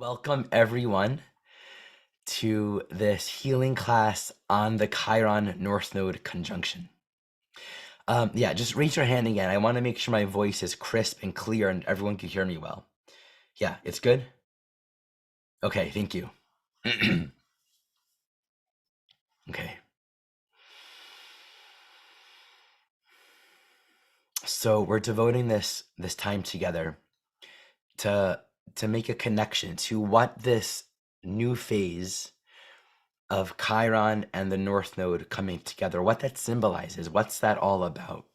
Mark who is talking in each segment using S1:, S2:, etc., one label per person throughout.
S1: Welcome everyone to this healing class on the Chiron North Node conjunction. Yeah, just raise your hand again. I want to make sure my voice is crisp and clear and everyone can hear me well. Yeah, it's good? Okay, thank you. Okay. So we're devoting this time together to make a connection to what this new phase of Chiron and the North Node coming together, what that symbolizes, what's that all about?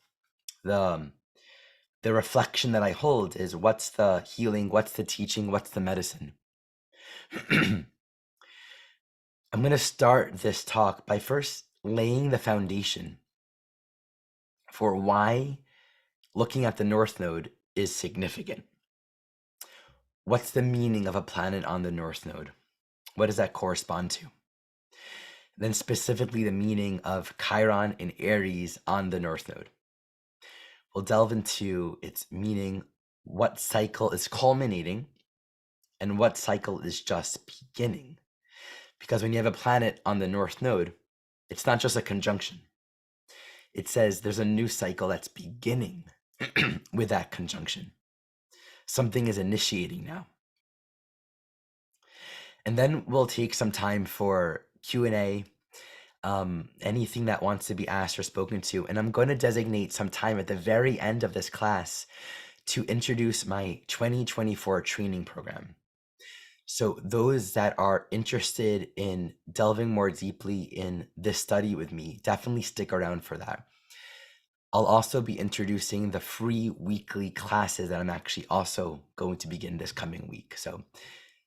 S1: The the reflection that I hold is what's the healing, what's the teaching, what's the medicine. I'm going to start this talk by first laying the foundation for why looking at the North Node is significant. What's the meaning of a planet on the North Node? What does that correspond to? Then specifically the meaning of Chiron and Aries on the North Node. We'll delve into its meaning, what cycle is culminating, and what cycle is just beginning. Because when you have a planet on the North Node, it's not just a conjunction. It says there's a new cycle that's beginning with that conjunction. Something is initiating now. And then we'll take some time for Q&A, anything that wants to be asked or spoken to. And I'm going to designate some time at the very end of this class to introduce my 2024 training program. So those that are interested in delving more deeply in this study with me, definitely stick around for that. I'll also be introducing the free weekly classes that I'm actually also going to begin this coming week. So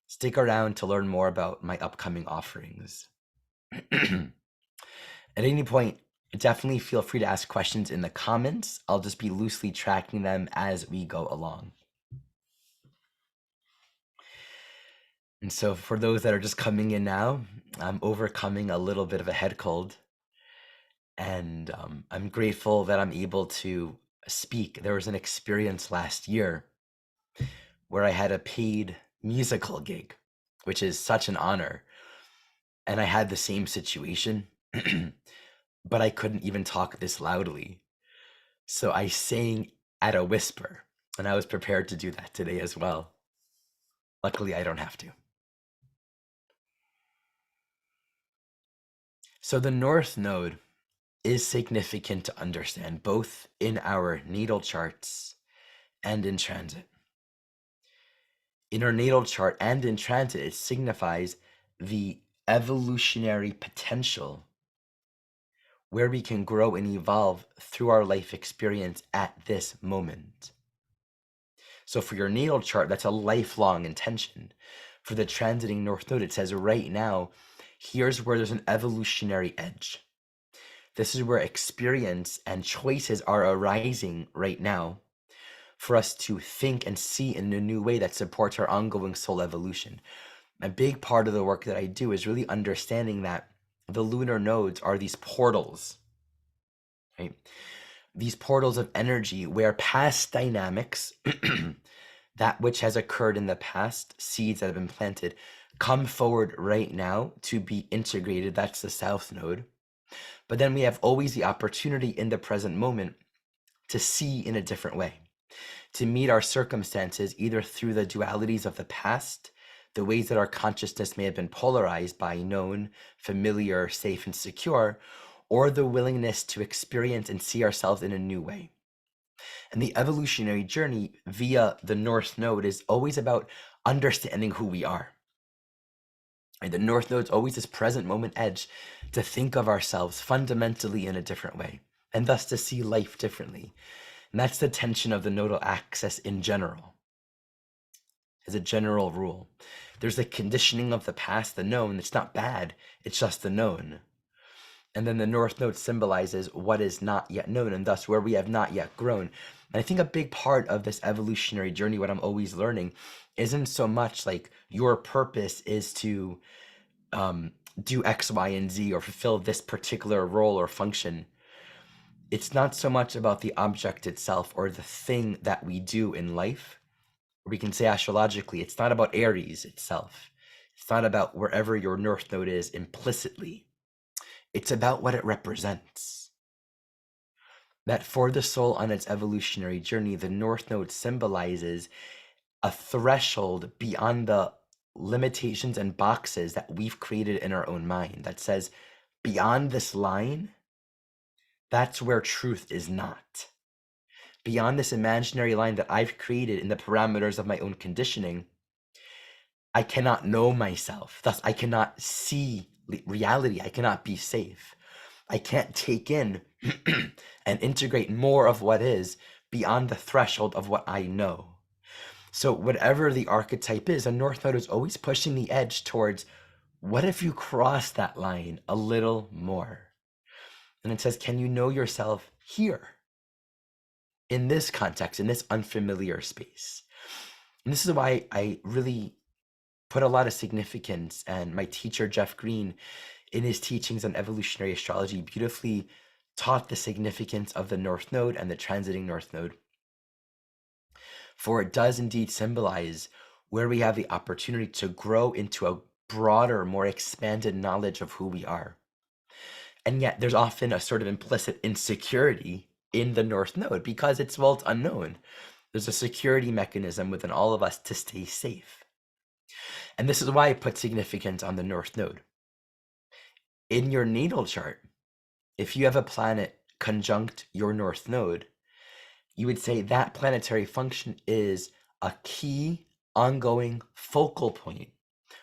S1: stick around to learn more about my upcoming offerings. At any point, definitely feel free to ask questions in the comments. I'll just be loosely tracking them as we go along. And so for those that are just coming in now, I'm overcoming a little bit of a head cold. And I'm grateful that I'm able to speak. There was an experience last year where I had a paid musical gig, which is such an honor. And I had the same situation, but I couldn't even talk this loudly. So I sang at a whisper, and I was prepared to do that today as well. Luckily, I don't have to. So the North Node is significant to understand both in our natal charts and in transit. In our natal chart and in transit, it signifies the evolutionary potential where we can grow and evolve through our life experience at this moment. So for your natal chart, that's a lifelong intention. For the transiting North Node, it says right now, here's where there's an evolutionary edge. This is where experience and choices are arising right now for us to think and see in a new way that supports our ongoing soul evolution. A big part of the work that I do is really understanding that the lunar nodes are these portals, right? These portals of energy where past dynamics, that which has occurred in the past, seeds that have been planted, come forward right now to be integrated. That's the South Node. But then we have always the opportunity in the present moment to see in a different way, to meet our circumstances either through the dualities of the past, the ways that our consciousness may have been polarized by known, familiar, safe, and secure, or the willingness to experience and see ourselves in a new way. And the evolutionary journey via the North Node is always about understanding who we are. And the North Node is always this present moment edge to think of ourselves fundamentally in a different way, and thus to see life differently. And that's the tension of the nodal axis in general. As a general rule, there's the conditioning of the past, the known. It's not bad, it's just the known. And then the North Node symbolizes what is not yet known, and thus where we have not yet grown. And I think a big part of this evolutionary journey, what I'm always learning, isn't so much like your purpose is to do X, Y, and Z or fulfill this particular role or function. It's not so much about the object itself or the thing that we do in life, We can say astrologically, it's not about Aries itself. It's not about wherever your North Node is implicitly. It's about what it represents. That for the soul on its evolutionary journey, the North Node symbolizes a threshold beyond the limitations and boxes that we've created in our own mind that says, beyond this line, that's where truth is not. Beyond this imaginary line that I've created in the parameters of my own conditioning, I cannot know myself. Thus, I cannot see reality. I cannot be safe. I can't take in and integrate more of what is beyond the threshold of what I know. So whatever the archetype is, a North Node is always pushing the edge towards, what if you cross that line a little more? And it says, can you know yourself here? In this context, in this unfamiliar space. And this is why I really put a lot of significance, and my teacher, Jeff Green, in his teachings on evolutionary astrology, beautifully taught the significance of the North Node and the transiting North Node. For it does indeed symbolize where we have the opportunity to grow into a broader, more expanded knowledge of who we are. And yet there's often a sort of implicit insecurity in the North Node because it's, well, it's unknown. There's a security mechanism within all of us to stay safe. And this is why I put significance on the North Node. In your natal chart, if you have a planet conjunct your North Node, you would say that planetary function is a key, ongoing focal point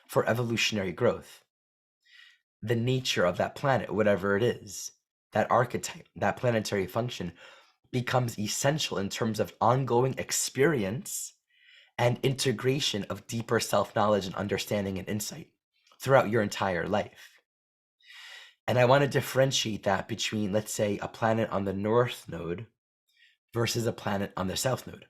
S1: for evolutionary growth. The nature of that planet, whatever it is, that archetype, that planetary function, becomes essential in terms of ongoing experience and integration of deeper self-knowledge and understanding and insight throughout your entire life. And I want to differentiate that between, let's say, a planet on the North Node versus a planet on the South Node.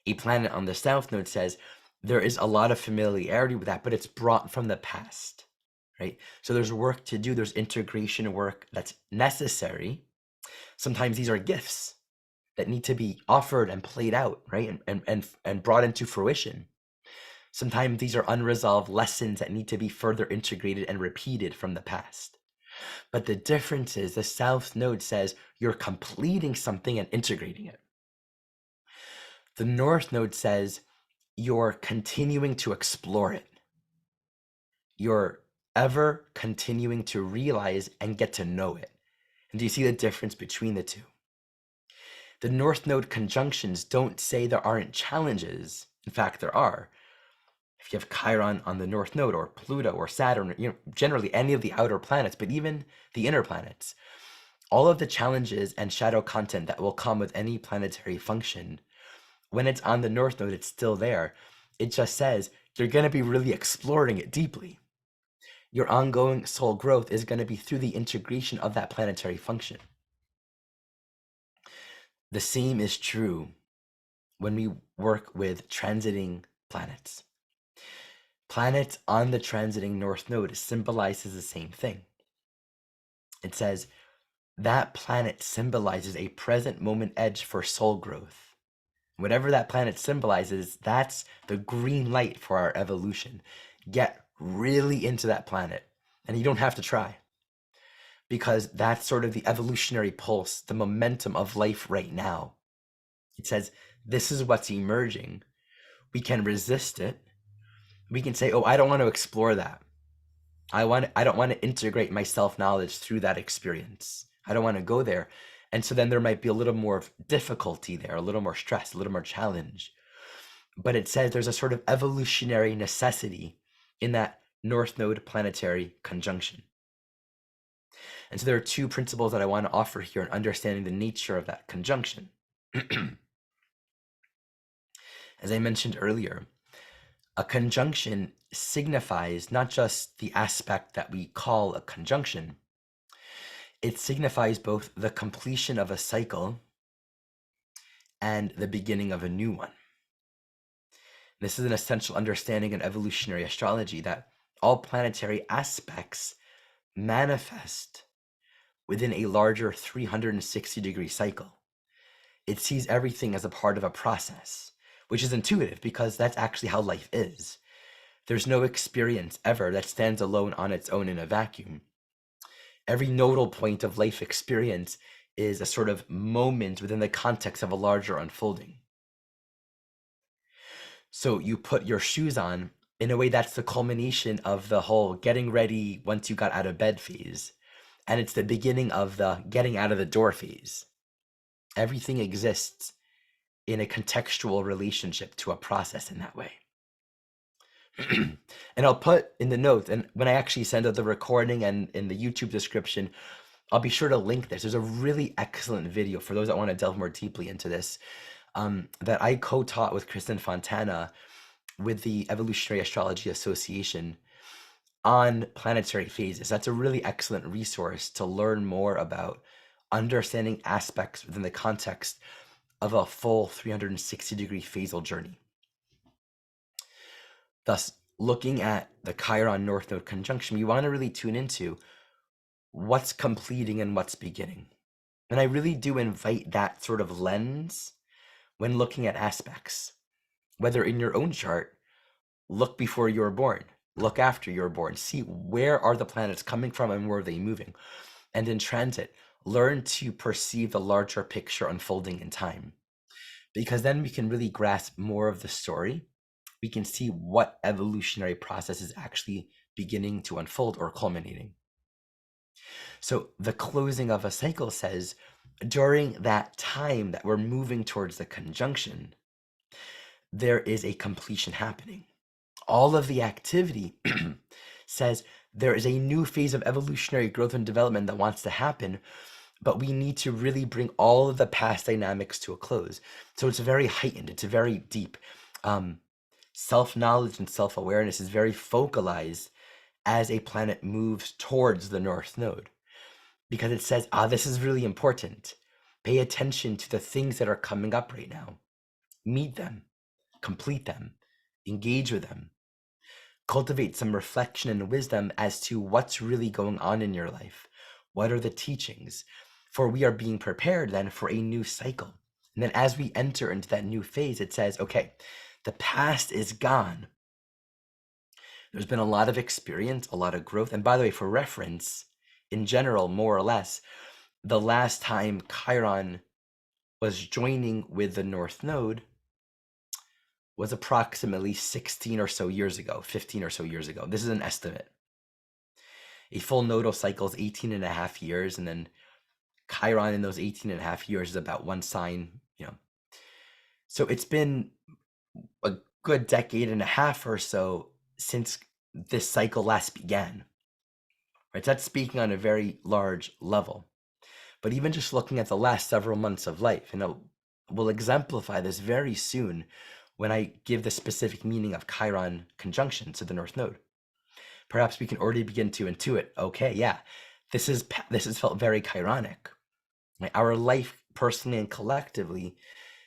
S1: A planet on the South Node says there is a lot of familiarity with that, but it's brought from the past, right? So there's work to do. There's integration work that's necessary. Sometimes these are gifts that need to be offered and played out, right? And brought into fruition. Sometimes these are unresolved lessons that need to be further integrated and repeated from the past. But the difference is the South Node says you're completing something and integrating it. The North Node says you're continuing to explore it. You're ever continuing to realize and get to know it. And do you see the difference between the two? The North Node conjunctions don't say there aren't challenges. In fact, there are. If you have Chiron on the North Node, or Pluto or Saturn, generally any of the outer planets, but even the inner planets, all of the challenges and shadow content that will come with any planetary function, when it's on the North Node, it's still there. It just says you're going to be really exploring it deeply. Your ongoing soul growth is going to be through the integration of that planetary function. The same is true when we work with transiting planets. Planets on the transiting North Node symbolizes the same thing. It says that planet symbolizes a present moment edge for soul growth. Whatever that planet symbolizes, that's the green light for our evolution. Get really into that planet, and you don't have to try, because that's sort of the evolutionary pulse, the momentum of life right now. It says this is what's emerging. We can resist it. We can say, oh, I don't want to explore that. I don't want to integrate my self-knowledge through that experience. I don't want to go there. And so then there might be a little more difficulty there, a little more stress, a little more challenge. But it says there's a sort of evolutionary necessity in that North Node planetary conjunction. And so there are two principles that I want to offer here in understanding the nature of that conjunction. As I mentioned earlier, a conjunction signifies not just the aspect that we call a conjunction, it signifies both the completion of a cycle and the beginning of a new one. This is an essential understanding in evolutionary astrology that all planetary aspects manifest within a larger 360-degree cycle. It sees everything as a part of a process, which is intuitive because that's actually how life is. There's no experience ever that stands alone on its own in a vacuum. Every nodal point of life experience is a sort of moment within the context of a larger unfolding. So you put your shoes on, in a way that's the culmination of the whole getting ready once you got out of bed phase. And it's the beginning of the getting out of the door phase. Everything exists in a contextual relationship to a process in that way. And I'll put in the notes, and when I actually send out the recording and in the YouTube description, I'll be sure to link this. There's a really excellent video for those that want to delve more deeply into this, that I co-taught with Kristen Fontana with the Evolutionary Astrology Association on planetary phases. That's a really excellent resource to learn more about understanding aspects within the context of a full 360-degree phasal journey. Thus, looking at the Chiron North Node conjunction, we want to really tune into what's completing and what's beginning. And I really do invite that sort of lens when looking at aspects, whether in your own chart, look before you were born, look after you were born, see where are the planets coming from and where are they moving. And in transit, learn to perceive the larger picture unfolding in time, because then we can really grasp more of the story. We can see what evolutionary process is actually beginning to unfold or culminating. So the closing of a cycle says, during that time that we're moving towards the conjunction, there is a completion happening. All of the activity says there is a new phase of evolutionary growth and development that wants to happen, but we need to really bring all of the past dynamics to a close. So it's very heightened, it's very deep. Self-knowledge and self-awareness is very focalized as a planet moves towards the North Node, because it says, this is really important. Pay attention to the things that are coming up right now. Meet them, complete them, engage with them. Cultivate some reflection and wisdom as to what's really going on in your life. What are the teachings? For we are being prepared then for a new cycle. And then as we enter into that new phase, it says, okay, the past is gone. There's been a lot of experience, a lot of growth. And by the way, for reference, in general, more or less, the last time Chiron was joining with the North Node was approximately 16 or so years ago, 15 or so years ago. This is an estimate. A full nodal cycle is 18 and a half years, and then Chiron in those 18 and a half years is about one sign, So it's been a good decade and a half or so since this cycle last began, right? That's speaking on a very large level. But even just looking at the last several months of life, we'll exemplify this very soon when I give the specific meaning of Chiron conjunction to the North Node. Perhaps we can already begin to intuit, okay, yeah, this has felt very Chironic. Right? Our life personally and collectively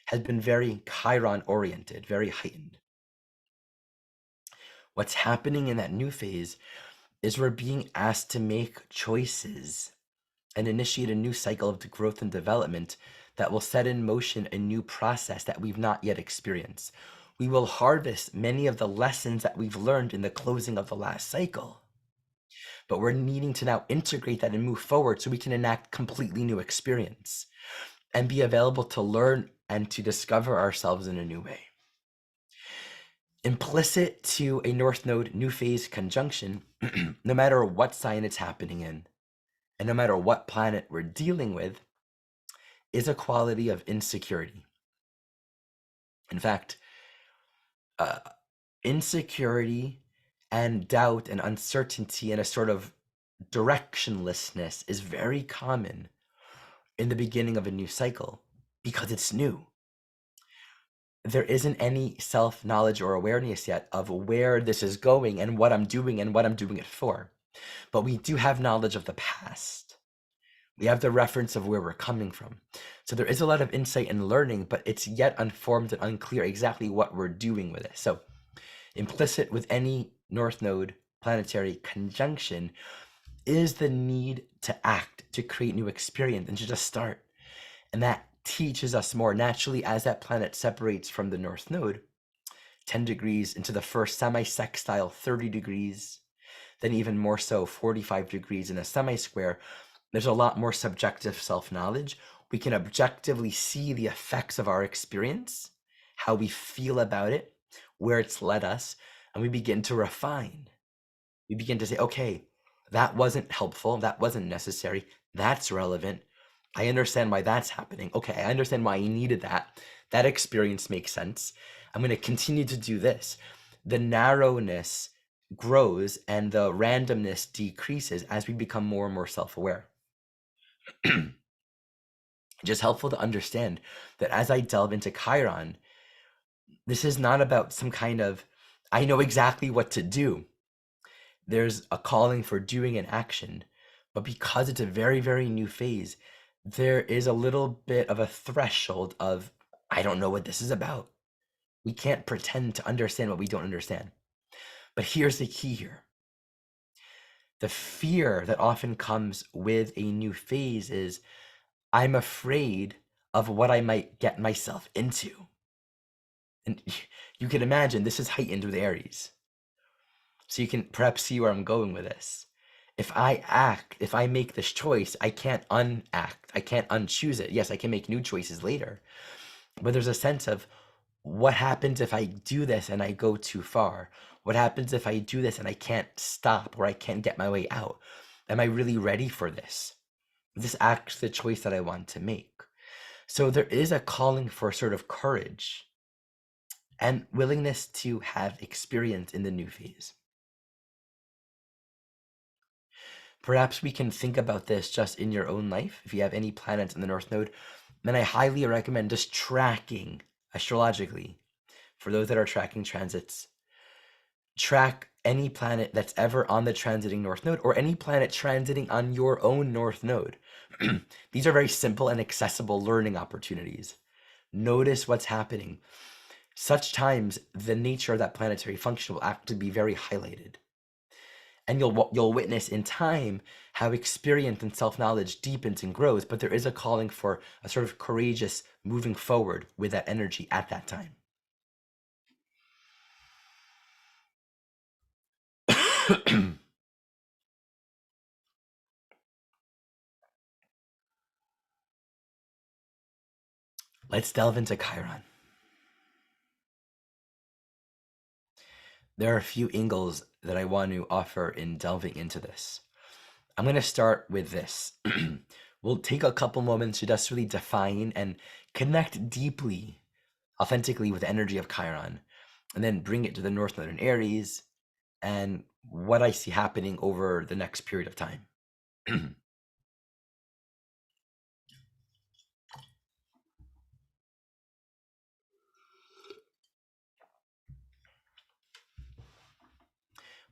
S1: has been very Chiron oriented, very heightened. What's happening in that new phase is we're being asked to make choices and initiate a new cycle of growth and development that will set in motion a new process that we've not yet experienced. We will harvest many of the lessons that we've learned in the closing of the last cycle, but we're needing to now integrate that and move forward so we can enact completely new experience and be available to learn and to discover ourselves in a new way. Implicit to a North Node new phase conjunction, no matter what sign it's happening in, and no matter what planet we're dealing with, is a quality of insecurity. In fact, insecurity and doubt and uncertainty and a sort of directionlessness is very common in the beginning of a new cycle because it's new. There isn't any self-knowledge or awareness yet of where this is going and what I'm doing it for. But we do have knowledge of the past. We have the reference of where we're coming from. So there is a lot of insight and learning, but it's yet unformed and unclear exactly what we're doing with it. So implicit with any North Node planetary conjunction is the need to act, to create new experience, and to just start. And that teaches us more naturally as that planet separates from the North Node, 10 degrees into the first semi-sextile, 30 degrees, then even more so 45 degrees in a semi-square. There's a lot more subjective self-knowledge. We can objectively see the effects of our experience, how we feel about it, where it's led us, and we begin to refine. We begin to say, okay, that wasn't helpful, that wasn't necessary, that's relevant. I understand why that's happening. Okay, I understand why I needed that. That experience makes sense. I'm going to continue to do this. The narrowness grows and the randomness decreases as we become more and more self-aware. Just helpful to understand that as I delve into Chiron, this is not about some kind of, I know exactly what to do. There's a calling for doing an action, but because it's a very, very new phase, there is a little bit of a threshold of, I don't know what this is about. We can't pretend to understand what we don't understand. But here's the key here. The fear that often comes with a new phase is, I'm afraid of what I might get myself into. And you can imagine this is heightened with Aries. So you can perhaps see where I'm going with this. If I make this choice, I can't unact, I can't unchoose it. Yes, I can make new choices later. But there's a sense of, what happens if I do this and I go too far? What happens if I do this and I can't stop, or I can't get my way out? Am I really ready for this? Is this actually the choice that I want to make? So there is a calling for sort of courage and willingness to have experience in the new phase. Perhaps we can think about this just in your own life. If you have any planets in the North Node, then I highly recommend just tracking astrologically. For those that are tracking transits, track any planet that's ever on the transiting North Node, or any planet transiting on your own North Node. These are very simple and accessible learning opportunities. Notice what's happening. Such times, the nature of that planetary function will actually be very highlighted. And you'll witness in time how experience and self-knowledge deepens and grows, but there is a calling for a sort of courageous moving forward with that energy at that time. Let's delve into Chiron. There are a few angles that I want to offer in delving into this. I'm going to start with this. We'll take a couple moments to just really define and connect deeply, authentically with the energy of Chiron, and then bring it to the North Node in Aries and what I see happening over the next period of time.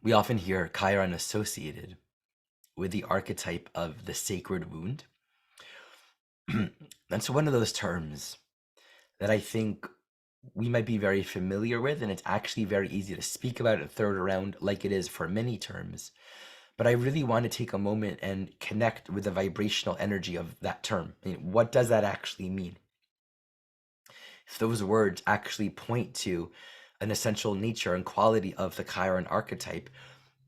S1: We often hear Chiron associated with the archetype of the sacred wound. That's one of those terms that I think we might be very familiar with, and it's actually very easy to speak about it third around like it is for many terms. But I really want to take a moment and connect with the vibrational energy of that term. I mean, what does that actually mean? If those words actually point to an essential nature and quality of the Chiron archetype,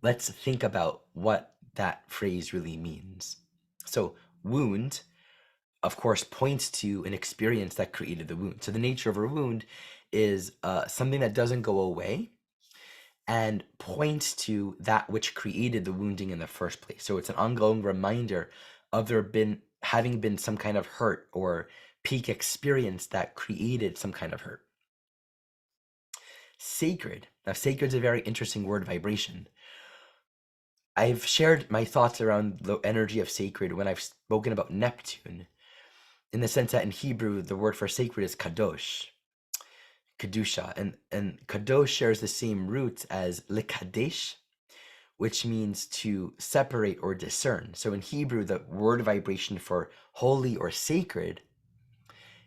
S1: let's think about what that phrase really means. So, wound, of course, points to an experience that created the wound. So the nature of a wound is something that doesn't go away and points to that which created the wounding in the first place. So it's an ongoing reminder of there having been some kind of hurt or peak experience that created some kind of hurt. Sacred. Now, sacred is a very interesting word vibration. I've shared my thoughts around the energy of sacred when I've spoken about Neptune, in the sense that in Hebrew, the word for sacred is kadosh, kedusha, and kadosh shares the same roots as lekadesh, which means to separate or discern. So in Hebrew, the word vibration for holy or sacred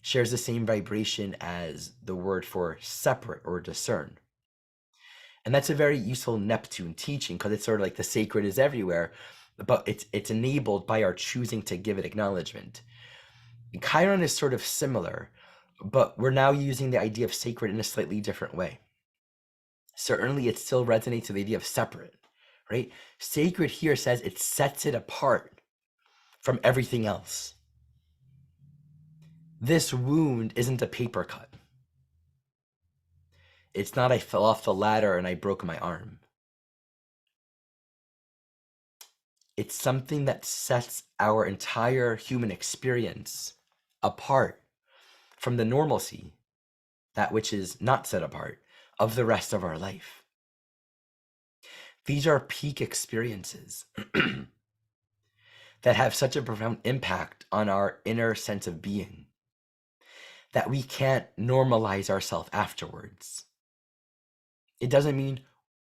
S1: shares the same vibration as the word for separate or discern. And that's a very useful Neptune teaching, because it's sort of like the sacred is everywhere, but it's enabled by our choosing to give it acknowledgement. Chiron is sort of similar, but we're now using the idea of sacred in a slightly different way. Certainly, it still resonates with the idea of separate, right? Sacred here says it sets it apart from everything else. This wound isn't a paper cut. It's not I fell off the ladder and I broke my arm. It's something that sets our entire human experience apart from the normalcy, that which is not set apart, of the rest of our life. These are peak experiences that have such a profound impact on our inner sense of being that we can't normalize ourselves afterwards. It doesn't mean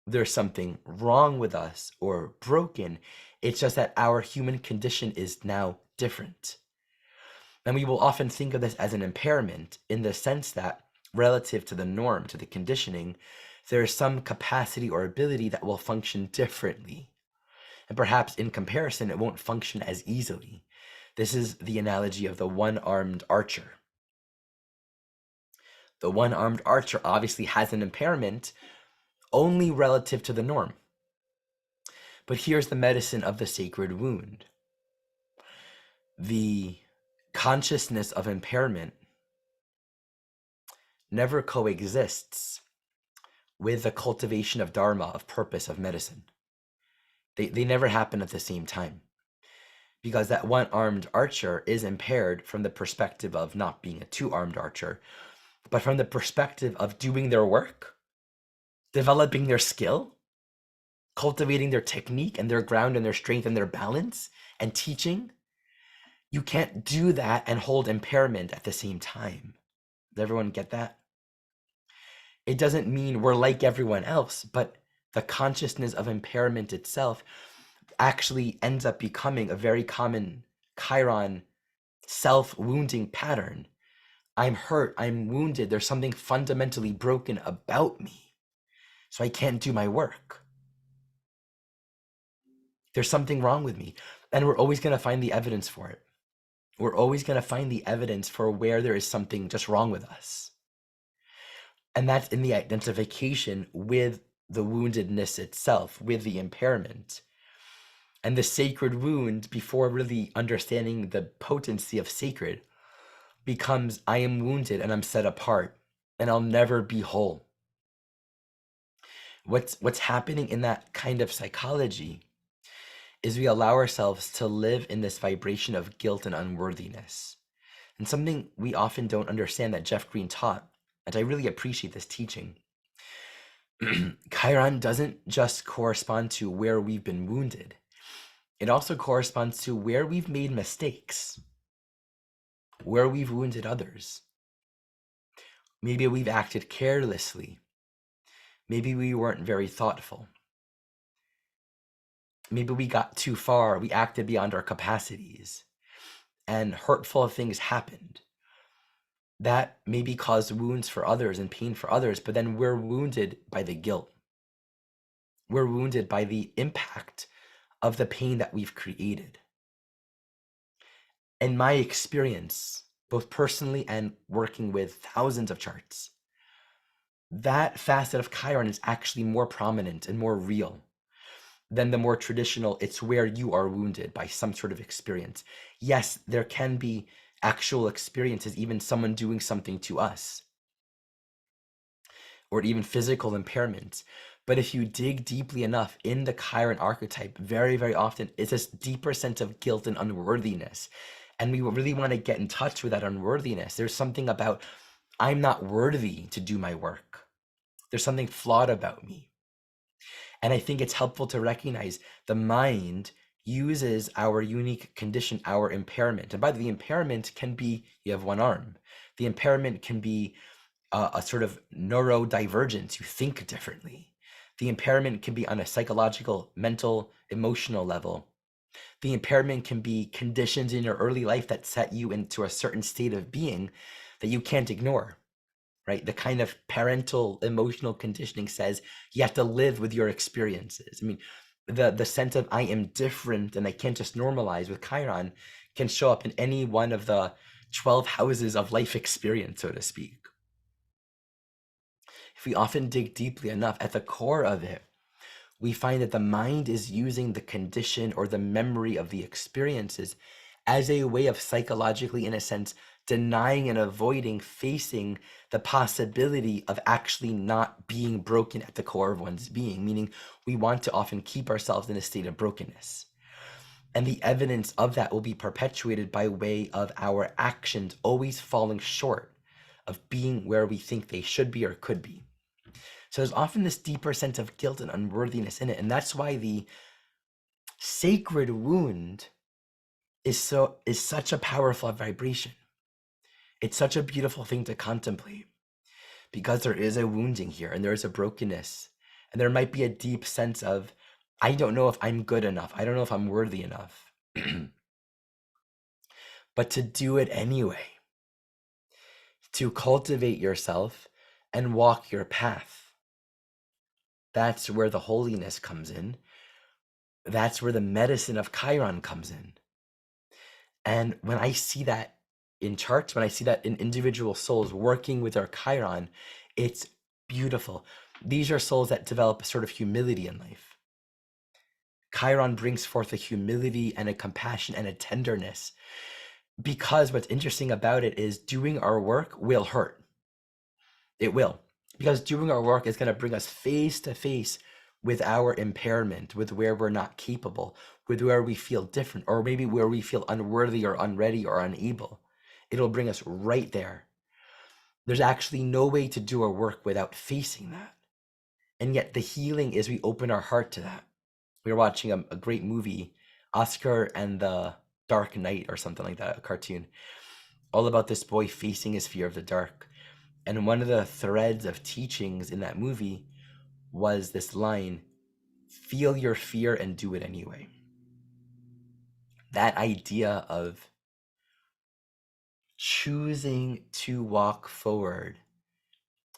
S1: there's something wrong with us or broken. It's just that our human condition is now different. And we will often think of this as an impairment in the sense that relative to the norm, to the conditioning, there is some capacity or ability that will function differently. And perhaps in comparison, it won't function as easily. This is the analogy of the one-armed archer. The one-armed archer obviously has an impairment only relative to the norm. But here's the medicine of the sacred wound. The consciousness of impairment never coexists with the cultivation of dharma, of purpose, of medicine. They never happen at the same time. Because that one-armed archer is impaired from the perspective of not being a two-armed archer, but from the perspective of doing their work, developing their skill, cultivating their technique and their ground and their strength and their balance, and teaching. You can't do that and hold impairment at the same time. Does everyone get that? It doesn't mean we're like everyone else, but the consciousness of impairment itself actually ends up becoming a very common Chiron self-wounding pattern. I'm hurt, I'm wounded, there's something fundamentally broken about me, so I can't do my work. There's something wrong with me, and we're always going to find the evidence for it. We're always going to find the evidence for where there is something just wrong with us. And that's in the identification with the woundedness itself, with the impairment. And the sacred wound, before really understanding the potency of sacred, becomes I am wounded and I'm set apart and I'll never be whole. What's happening in that kind of psychology is we allow ourselves to live in this vibration of guilt and unworthiness. And something we often don't understand that Jeff Green taught, and I really appreciate this teaching. Chiron doesn't just correspond to where we've been wounded. It also corresponds to where we've made mistakes, where we've wounded others. Maybe we've acted carelessly. Maybe we weren't very thoughtful. Maybe we got too far. We acted beyond our capacities, and hurtful things happened. That maybe caused wounds for others and pain for others, but then we're wounded by the guilt. We're wounded by the impact of the pain that we've created. In my experience, both personally and working with thousands of charts, that facet of Chiron is actually more prominent and more real than the more traditional, it's where you are wounded by some sort of experience. Yes, there can be actual experiences, even someone doing something to us, or even physical impairment. But if you dig deeply enough in the Chiron archetype, very, very often it's this deeper sense of guilt and unworthiness. And we really want to get in touch with that unworthiness. There's something about, I'm not worthy to do my work. There's something flawed about me. And I think it's helpful to recognize the mind uses our unique condition, our impairment. And by the impairment can be, you have one arm. The impairment can be a sort of neurodivergence, you think differently. The impairment can be on a psychological, mental, emotional level. The impairment can be conditions in your early life that set you into a certain state of being that you can't ignore, right? The kind of parental emotional conditioning says you have to live with your experiences. I mean, the sense of I am different and I can't just normalize with Chiron can show up in any one of the 12 houses of life experience, so to speak. If we often dig deeply enough at the core of it, we find that the mind is using the condition or the memory of the experiences as a way of psychologically, in a sense, denying and avoiding facing the possibility of actually not being broken at the core of one's being, meaning we want to often keep ourselves in a state of brokenness. And the evidence of that will be perpetuated by way of our actions always falling short of being where we think they should be or could be. So there's often this deeper sense of guilt and unworthiness in it. And that's why the sacred wound is such a powerful vibration. It's such a beautiful thing to contemplate because there is a wounding here and there is a brokenness. And there might be a deep sense of, I don't know if I'm good enough. I don't know if I'm worthy enough. But to do it anyway, to cultivate yourself and walk your path. That's where the holiness comes in. That's where the medicine of Chiron comes in. And when I see that in charts, when I see that in individual souls working with their Chiron, it's beautiful. These are souls that develop a sort of humility in life. Chiron brings forth a humility and a compassion and a tenderness, because what's interesting about it is doing our work will hurt. It will. Because doing our work is going to bring us face to face with our impairment, with where we're not capable, with where we feel different, or maybe where we feel unworthy or unready or unable. It'll bring us right there. There's actually no way to do our work without facing that. And yet the healing is we open our heart to that. We were watching a great movie, Oscar and the Dark Knight or something like that, a cartoon, all about this boy facing his fear of the dark. And one of the threads of teachings in that movie was this line, feel your fear and do it anyway. That idea of choosing to walk forward,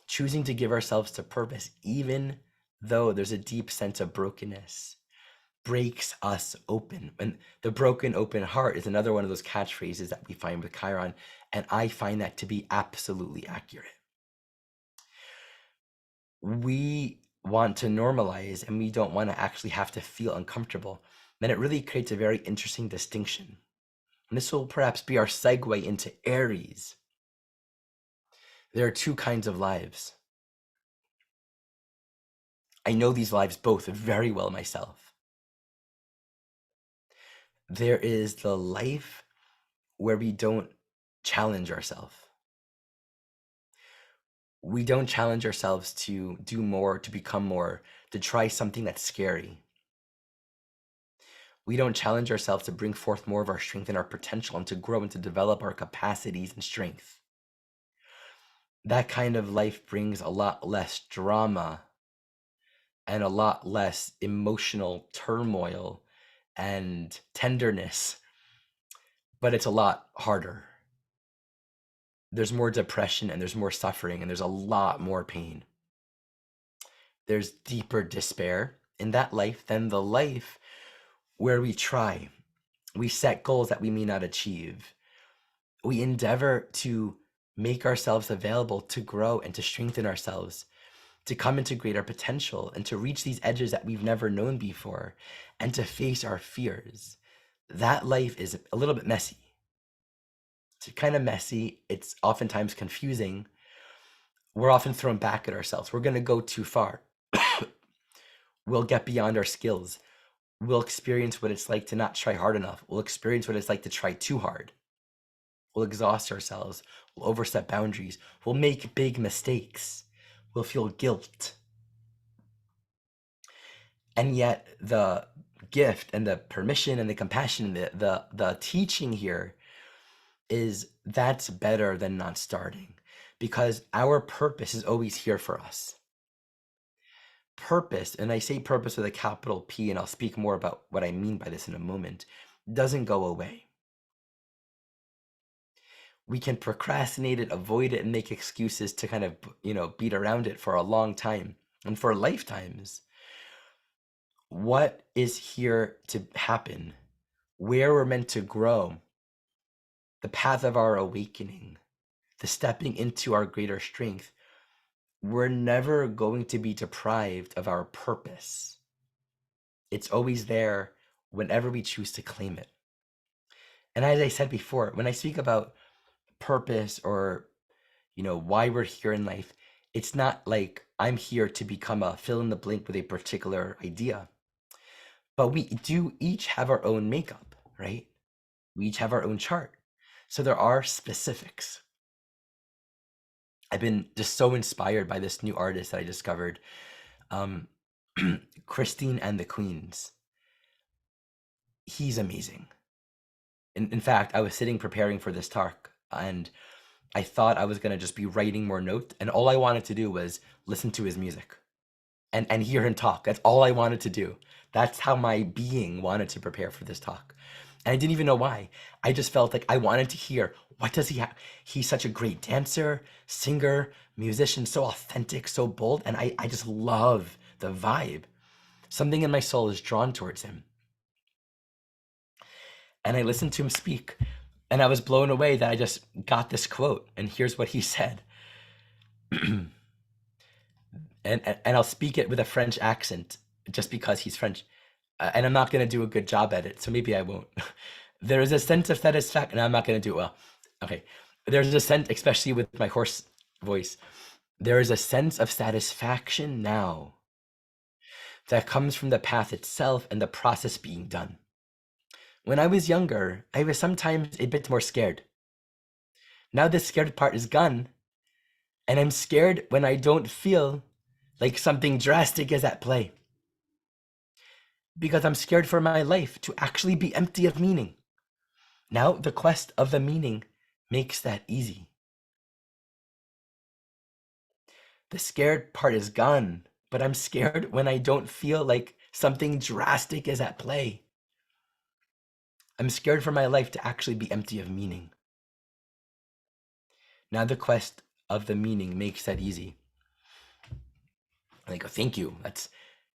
S1: choosing to give ourselves to purpose, even though there's a deep sense of brokenness, breaks us open. And the broken open heart is another one of those catchphrases that we find with Chiron, and I find that to be absolutely accurate. We want to normalize and we don't want to actually have to feel uncomfortable. Then it really creates a very interesting distinction. And this will perhaps be our segue into Aries. There are two kinds of lives. I know these lives both very well myself. There is the life where we don't challenge ourselves. We don't challenge ourselves to do more, to become more, to try something that's scary. We don't challenge ourselves to bring forth more of our strength and our potential and to grow and to develop our capacities and strength. That kind of life brings a lot less drama and a lot less emotional turmoil and tenderness, but it's a lot harder. There's more depression and there's more suffering and there's a lot more pain. There's deeper despair in that life than the life where we try, we set goals that we may not achieve. We endeavor to make ourselves available to grow and to strengthen ourselves, to come into greater potential and to reach these edges that we've never known before and to face our fears. That life is a little bit messy. It's kind of messy. It's oftentimes confusing. We're often thrown back at ourselves. We're going to go too far. We'll get beyond our skills. We'll experience what it's like to not try hard enough. We'll experience what it's like to try too hard. We'll exhaust ourselves. We'll overstep boundaries. We'll make big mistakes. We'll feel guilt. And yet the gift and the permission and the compassion, the teaching here is that's better than not starting, because our purpose is always here for us. Purpose, and I say purpose with a capital P, and I'll speak more about what I mean by this in a moment, doesn't go away. We can procrastinate it, avoid it, and make excuses to kind of, beat around it for a long time and for lifetimes. What is here to happen, where we're meant to grow, the path of our awakening, the stepping into our greater strength, we're never going to be deprived of our purpose. It's always there whenever we choose to claim it. And as I said before, when I speak about purpose or, why we're here in life, it's not like I'm here to become a fill in the blank with a particular idea. But we do each have our own makeup, right? We each have our own chart. So there are specifics. I've been just so inspired by this new artist that I discovered, Christine and the Queens. He's amazing. In fact, I was sitting preparing for this talk, and I thought I was going to just be writing more notes, and all I wanted to do was listen to his music and hear him talk. That's all I wanted to do. That's how my being wanted to prepare for this talk. And I didn't even know why. I just felt like I wanted to hear, what does he have? He's such a great dancer, singer, musician, so authentic, so bold. And I just love the vibe. Something in my soul is drawn towards him. And I listened to him speak, and I was blown away that I just got this quote. And here's what he said. and I'll speak it with a French accent just because he's French. And I'm not going to do a good job at it, so maybe I won't. There is a sense of satisfaction, and I'm not going to do it well. Okay. There's a sense, especially with my hoarse voice, there is a sense of satisfaction now that comes from the path itself and the process being done. When I was younger, I was sometimes a bit more scared. Now the scared part is gone, and I'm scared when I don't feel like something drastic is at play. Because I'm scared for my life to actually be empty of meaning. Now the quest of the meaning makes that easy. The scared part is gone, but I'm scared when I don't feel like something drastic is at play. I'm scared for my life to actually be empty of meaning. Now the quest of the meaning makes that easy. And I go, thank you.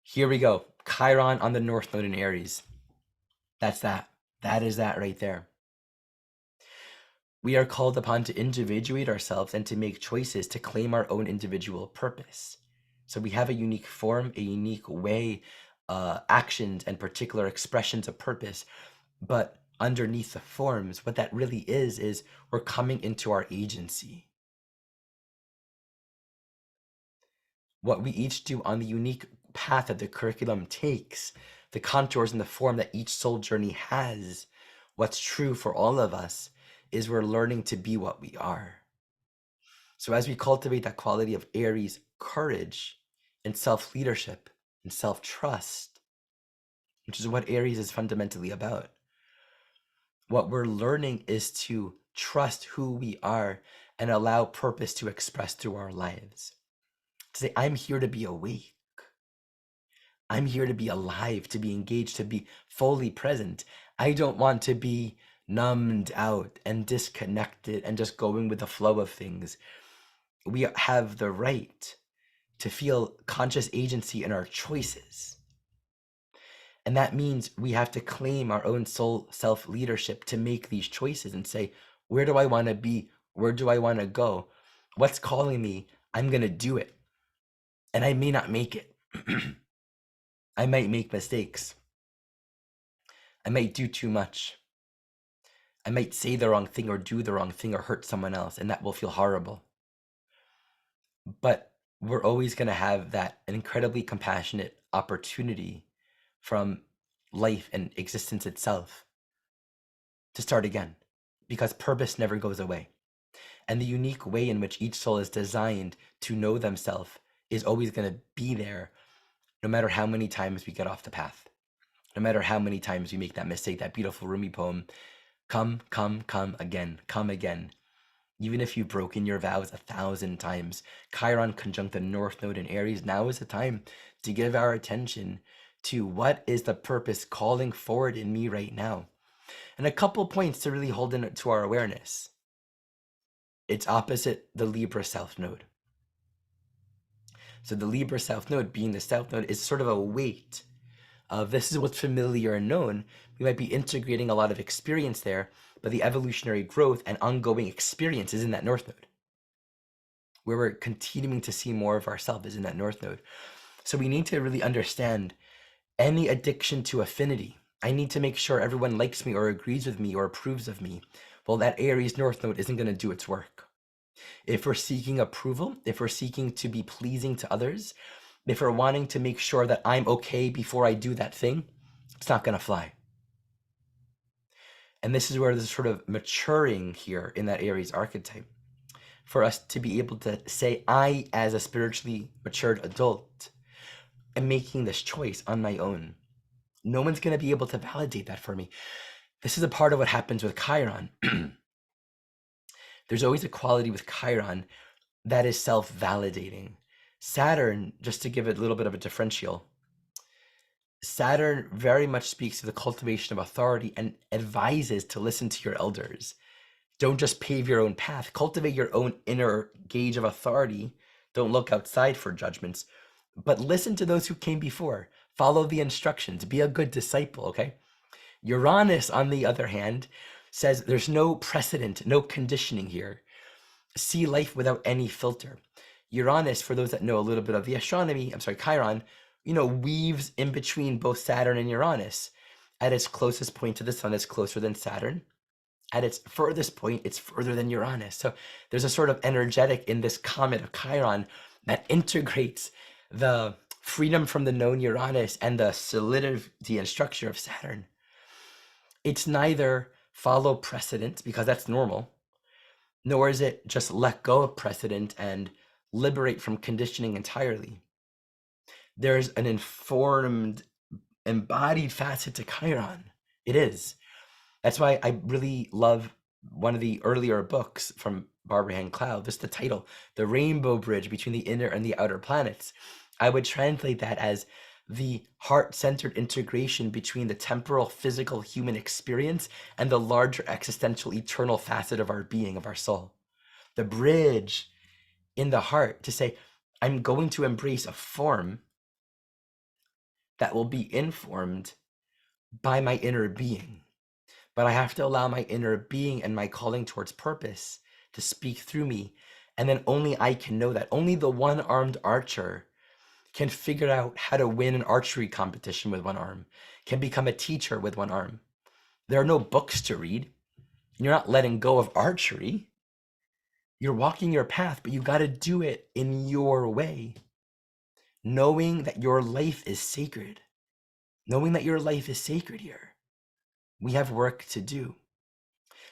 S1: Here we go. Chiron on the North Node in Aries. That's that. That is that right there. We are called upon to individuate ourselves and to make choices to claim our own individual purpose. So we have a unique form, a unique way, actions and particular expressions of purpose. But underneath the forms, what that really is we're coming into our agency. What we each do on the unique path that the curriculum takes, the contours and the form that each soul journey has, what's true for all of us is we're learning to be what we are. So as we cultivate that quality of Aries courage and self-leadership and self-trust, which is what Aries is fundamentally about, what we're learning is to trust who we are and allow purpose to express through our lives. To say, I'm here to be awake. I'm here to be alive, to be engaged, to be fully present. I don't want to be numbed out and disconnected and just going with the flow of things. We have the right to feel conscious agency in our choices. And that means we have to claim our own soul self-leadership to make these choices and say, where do I want to be? Where do I want to go? What's calling me? I'm going to do it. And I may not make it. I might make mistakes. I might do too much. I might say the wrong thing or do the wrong thing or hurt someone else, and that will feel horrible. But we're always going to have that incredibly compassionate opportunity from life and existence itself to start again, because purpose never goes away. And the unique way in which each soul is designed to know themselves is always going to be there, no matter how many times we get off the path, no matter how many times we make that mistake. That beautiful Rumi poem, come, come, come again, come again. Even if you've broken your vows 1,000 times, Chiron conjunct the North Node in Aries, now is the time to give our attention to what is the purpose calling forward in me right now. And a couple points to really hold in to our awareness. It's opposite the Libra South Node. So the Libra South Node, being the South Node, is sort of a weight of this is what's familiar and known. We might be integrating a lot of experience there, but the evolutionary growth and ongoing experience is in that north node, where we're continuing to see more of ourselves is in that north node. So we need to really understand any addiction to affinity. I need to make sure everyone likes me or agrees with me or approves of me. Well, that Aries north node isn't going to do its work. If we're seeking approval, if we're seeking to be pleasing to others, if we're wanting to make sure that I'm okay before I do that thing, it's not going to fly. And this is where there's sort of maturing here in that Aries archetype for us to be able to say, I, as a spiritually matured adult, am making this choice on my own. No one's going to be able to validate that for me. This is a part of what happens with Chiron. There's always a quality with Chiron that is self-validating. Saturn, just to give it a little bit of a differential, Saturn very much speaks to the cultivation of authority and advises to listen to your elders. Don't just pave your own path. Cultivate your own inner gauge of authority. Don't look outside for judgments, but listen to those who came before. Follow the instructions. Be a good disciple, okay? Uranus, on the other hand, says there's no precedent, no conditioning here. See life without any filter. Uranus, for those that know a little bit of the astronomy, Chiron, weaves in between both Saturn and Uranus. At its closest point to the sun, it's closer than Saturn. At its furthest point, it's further than Uranus. So there's a sort of energetic in this comet of Chiron that integrates the freedom from the known Uranus and the solidity and structure of Saturn. It's neither follow precedent, because that's normal, nor is it just let go of precedent and liberate from conditioning entirely. There's an informed, embodied facet to Chiron. It is. That's why I really love one of the earlier books from Barbara Hand Cloud. This is the title, The Rainbow Bridge Between the Inner and the Outer Planets. I would translate that as the heart-centered integration between the temporal, physical, human experience and the larger existential, eternal facet of our being, of our soul. The bridge in the heart to say, I'm going to embrace a form that will be informed by my inner being. But I have to allow my inner being and my calling towards purpose to speak through me. And then only I can know that. Only the one-armed archer can figure out how to win an archery competition with one arm, can become a teacher with one arm. There are no books to read. You're not letting go of archery. You're walking your path, but you got to do it in your way. Knowing that your life is sacred. Knowing that your life is sacred here. We have work to do.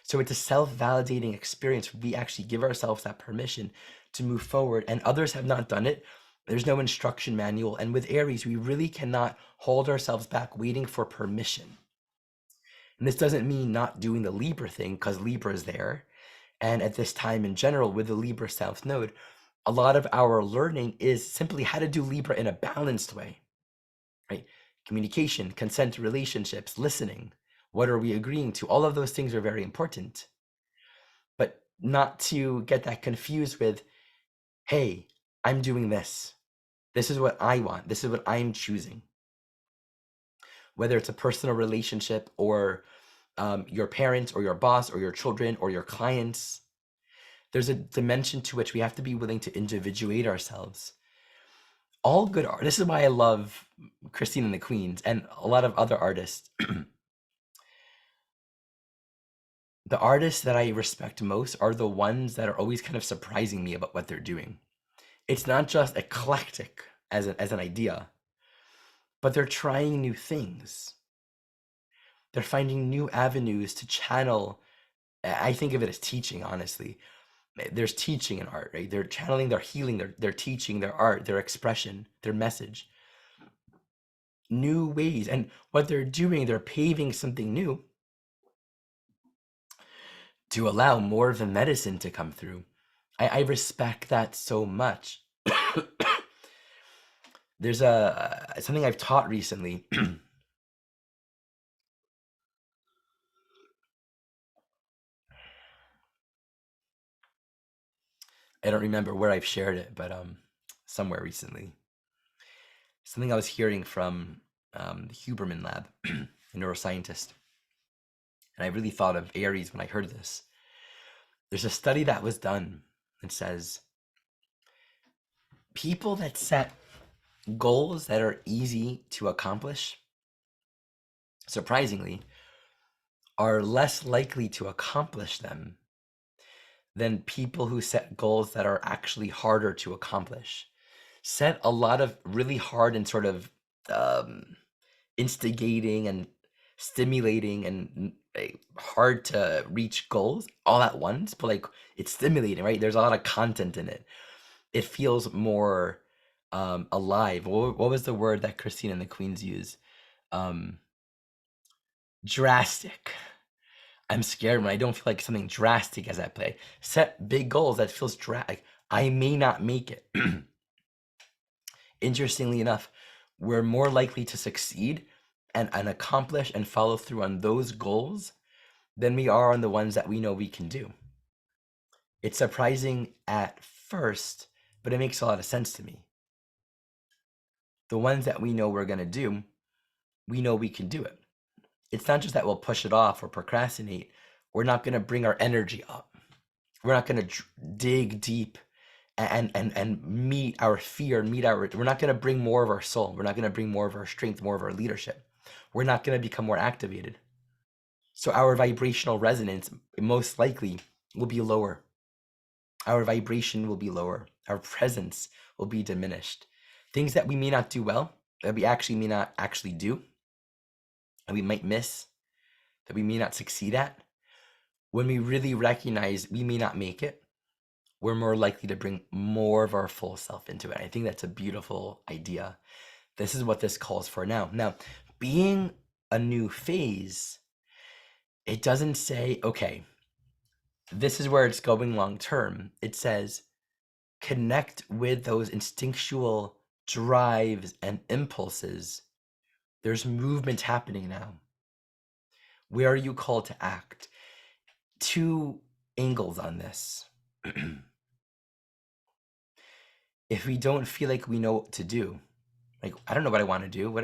S1: So it's a self-validating experience. We actually give ourselves that permission to move forward, and others have not done it. There's no instruction manual. And with Aries, we really cannot hold ourselves back waiting for permission. And this doesn't mean not doing the Libra thing, because Libra is there. And at this time in general, with the Libra South Node, a lot of our learning is simply how to do Libra in a balanced way, right? Communication, consent, relationships, listening. What are we agreeing to? All of those things are very important. But not to get that confused with, hey, I'm doing this. This is what I want. This is what I'm choosing. Whether it's a personal relationship or your parents or your boss or your children or your clients, there's a dimension to which we have to be willing to individuate ourselves. All good art. This is why I love Christine and the Queens and a lot of other artists. The artists that I respect most are the ones that are always kind of surprising me about what they're doing. It's not just eclectic as an idea, but they're trying new things. They're finding new avenues to channel. I think of it as teaching, honestly. There's teaching in art, right? They're channeling, they're healing, they're teaching, their art, their expression, their message. New ways. And what they're doing, they're paving something new to allow more of the medicine to come through. I respect that so much. There's something I've taught recently. I don't remember where I've shared it, but somewhere recently. Something I was hearing from the Huberman Lab, a neuroscientist. And I really thought of Aries when I heard this. There's a study that was done that says people that set goals that are easy to accomplish, surprisingly, are less likely to accomplish them than people who set goals that are actually harder to accomplish. Set a lot of really hard and sort of instigating and stimulating and hard to reach goals all at once, but like it's stimulating, right? There's a lot of content in it. It feels more alive. What was the word that Christine and the Queens use? Drastic. I'm scared when I don't feel like something drastic is at play. Set big goals that feels drastic. I may not make it. Interestingly enough, we're more likely to succeed and accomplish and follow through on those goals than we are on the ones that we know we can do. It's surprising at first, but it makes a lot of sense to me. The ones that we know we're going to do, we know we can do it. It's not just that we'll push it off or procrastinate. We're not going to bring our energy up. We're not going to dig deep and meet our fear, we're not going to bring more of our soul. We're not going to bring more of our strength, more of our leadership. We're not going to become more activated. So our vibrational resonance most likely will be lower. Our vibration will be lower. Our presence will be diminished. Things that we may not do well, that we actually may not actually do, and we might miss, that we may not succeed at, when we really recognize we may not make it, we're more likely to bring more of our full self into it. I think that's a beautiful idea. This is what this calls for now. Now, being a new phase, it doesn't say, okay, this is where it's going long term. It says, connect with those instinctual drives and impulses. There's movement happening now. Where are you called to act? Two angles on this. If we don't feel like we know what to do, like I don't know what I want to do,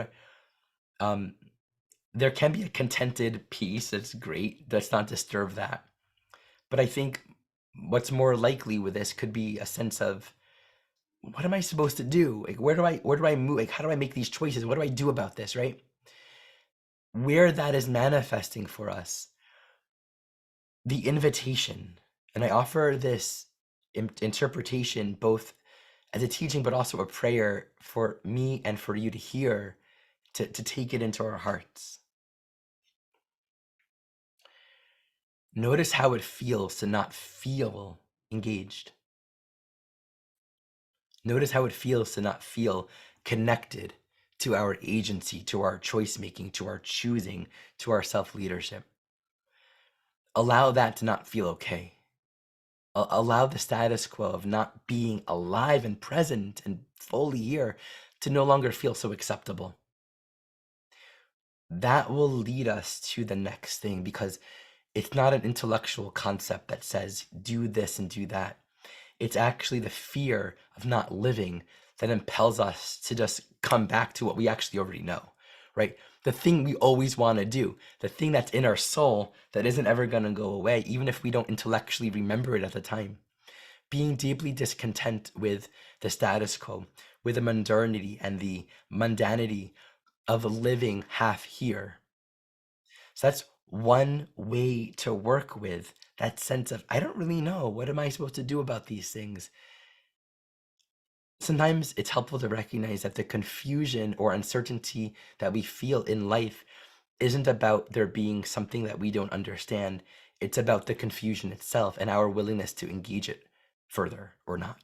S1: there can be a contented peace that's great. Let's not disturb that. But I think what's more likely with this could be a sense of, what am I supposed to do? Like where do I move? Like how do I make these choices? What do I do about this, right? Where that is manifesting for us, the invitation, and I offer this interpretation both as a teaching but also a prayer for me and for you to hear, to take it into our hearts. Notice how it feels to not feel engaged. Notice how it feels to not feel connected to our agency, to our choice making, to our choosing, to our self-leadership. Allow that to not feel okay. Allow the status quo of not being alive and present and fully here to no longer feel so acceptable. That will lead us to the next thing, because it's not an intellectual concept that says do this and do that. It's actually the fear of not living that impels us to just come back to what we actually already know, right? The thing we always want to do, the thing that's in our soul that isn't ever going to go away, even if we don't intellectually remember it at the time. Being deeply discontent with the status quo, with the modernity and the mundanity of living half here. So that's one way to work with that sense of, I don't really know. What am I supposed to do about these things? Sometimes it's helpful to recognize that the confusion or uncertainty that we feel in life isn't about there being something that we don't understand. It's about the confusion itself and our willingness to engage it further or not.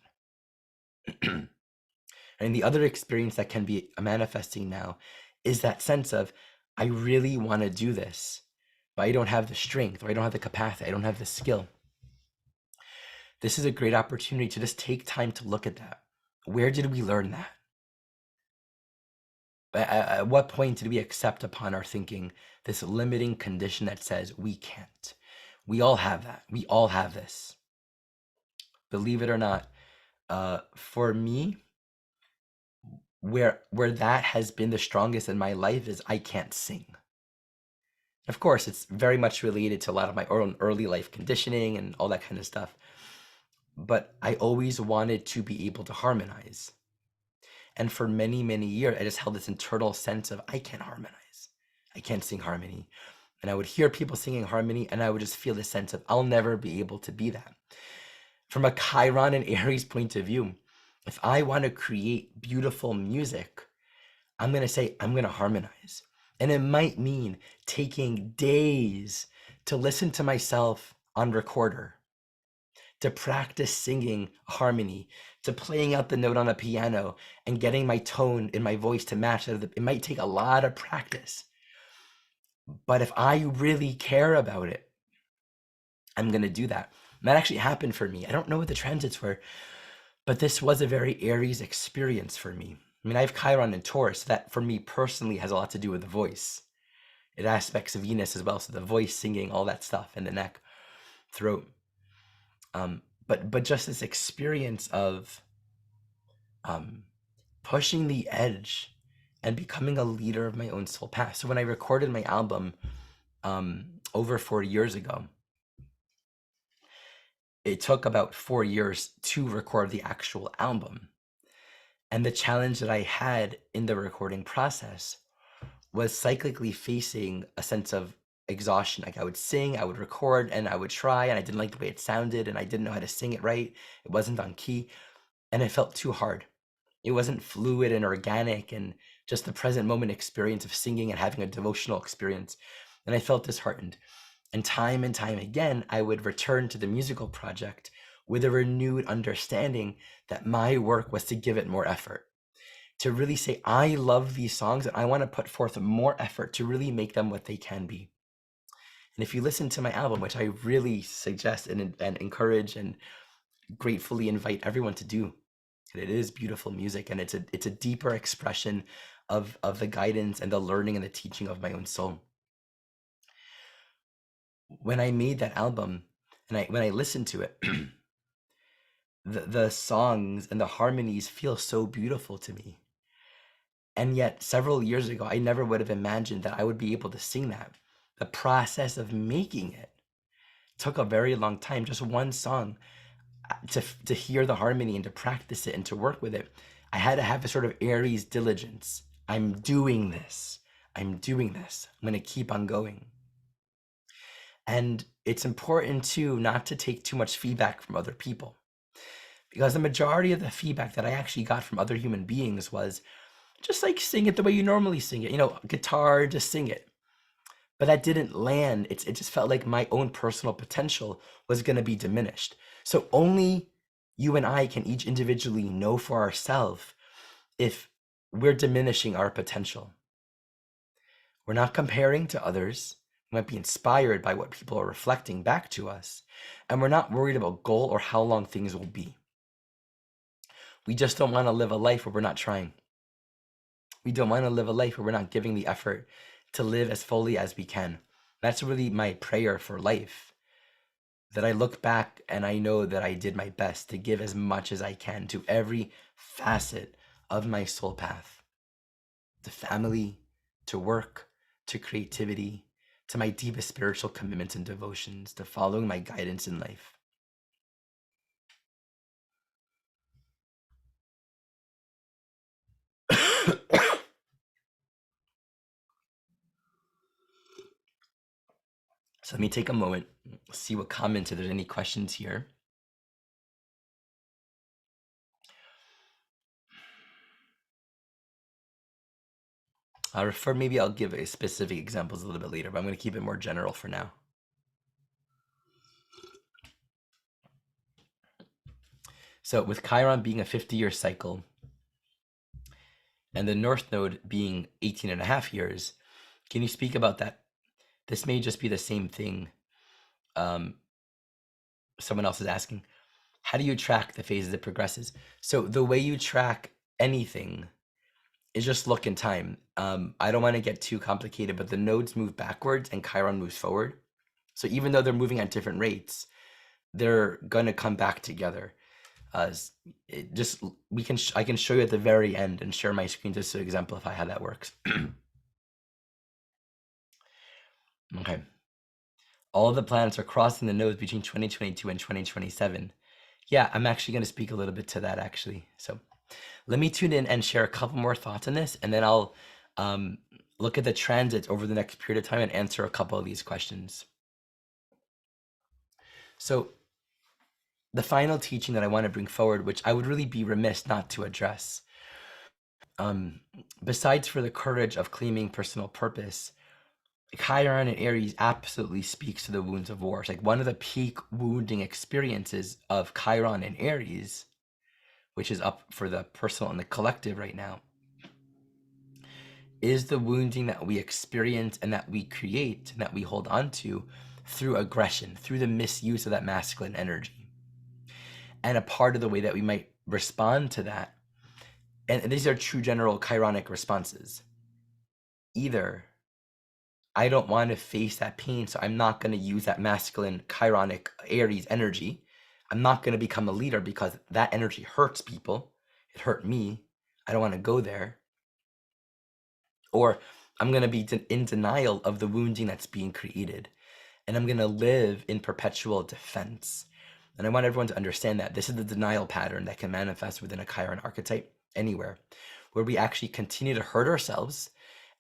S1: And the other experience that can be manifesting now is that sense of, I really want to do this, but I don't have the strength, or I don't have the capacity, I don't have the skill. This is a great opportunity to just take time to look at that. Where did we learn that? At what point did we accept upon our thinking this limiting condition that says we can't? We all have that. We all have this. Believe it or not, for me, where that has been the strongest in my life is I can't sing. Of course, it's very much related to a lot of my own early life conditioning and all that kind of stuff. But I always wanted to be able to harmonize. And for many, many years, I just held this internal sense of I can't harmonize. I can't sing harmony. And I would hear people singing harmony, and I would just feel this sense of I'll never be able to be that. From a Chiron and Aries point of view, if I want to create beautiful music, I'm going to say I'm going to harmonize. And it might mean taking days to listen to myself on recorder, to practice singing harmony, to playing out the note on a piano and getting my tone in my voice to match it. It might take a lot of practice. But if I really care about it, I'm going to do that. And that actually happened for me. I don't know what the transits were, but this was a very Aries experience for me. I mean, I have Chiron and Taurus. That for me personally has a lot to do with the voice. It aspects of Venus as well. So the voice, singing, all that stuff, and the neck, throat. But just this experience of pushing the edge and becoming a leader of my own soul path. So when I recorded my album over 4 years ago, it took about 4 years to record the actual album. And the challenge that I had in the recording process was cyclically facing a sense of exhaustion. Like I would sing, I would record, and I would try, and I didn't like the way it sounded, and I didn't know how to sing it right. It wasn't on key, and it felt too hard. It wasn't fluid and organic and just the present moment experience of singing and having a devotional experience. And I felt disheartened. And time again, I would return to the musical project with a renewed understanding that my work was to give it more effort, to really say, I love these songs and I want to put forth more effort to really make them what they can be. And if you listen to my album, which I really suggest and encourage and gratefully invite everyone to do, it is beautiful music, and it's a deeper expression of the guidance and the learning and the teaching of my own soul. When I made that album and when I listened to it, the songs and the harmonies feel so beautiful to me. And yet several years ago, I never would have imagined that I would be able to sing that. The process of making it took a very long time. Just one song, to hear the harmony and to practice it and to work with it, I had to have a sort of Aries diligence. I'm doing this. I'm going to keep on going. And it's important too not to take too much feedback from other people, because the majority of the feedback that I actually got from other human beings was just like sing it the way you normally sing it, guitar, just sing it. But that didn't land. It just felt like my own personal potential was going to be diminished. So only you and I can each individually know for ourselves if we're diminishing our potential. We're not comparing to others. We might be inspired by what people are reflecting back to us. And we're not worried about goal or how long things will be. We just don't want to live a life where we're not trying. We don't want to live a life where we're not giving the effort to live as fully as we can. That's really my prayer for life, that I look back and I know that I did my best to give as much as I can to every facet of my soul path, to family, to work, to creativity, to my deepest spiritual commitments and devotions, to following my guidance in life. So let me take a moment, see what comments, if there's any questions here. Maybe I'll give specific examples a little bit later, but I'm going to keep it more general for now. So with Chiron being a 50-year cycle and the North Node being 18 and a half years, can you speak about that? This may just be the same thing. Someone else is asking, how do you track the phases it progresses? So the way you track anything is just look in time. I don't want to get too complicated, but the nodes move backwards and Chiron moves forward. So even though they're moving at different rates, they're going to come back together. Uh, it just I can show you at the very end and share my screen just to exemplify how that works. Okay. All of the planets are crossing the nodes between 2022 and 2027. Yeah, I'm actually going to speak a little bit to that actually. So let me tune in and share a couple more thoughts on this, and then I'll um, look at the transits over the next period of time and answer a couple of these questions. So the final teaching that I want to bring forward, which I would really be remiss not to address, besides for the courage of claiming personal purpose, Chiron and Aries absolutely speaks to the wounds of war. It's like one of the peak wounding experiences of Chiron and Aries, which is up for the personal and the collective right now, is the wounding that we experience and that we create and that we hold on to through aggression, through the misuse of that masculine energy. And a part of the way that we might respond to that, and these are true general Chironic responses. Either I don't want to face that pain, so I'm not going to use that masculine Chironic Aries energy. I'm not going to become a leader because that energy hurts people. It hurt me. I don't want to go there. Or I'm going to be in denial of the wounding that's being created. And I'm going to live in perpetual defense. And I want everyone to understand that this is the denial pattern that can manifest within a Chiron archetype anywhere, where we actually continue to hurt ourselves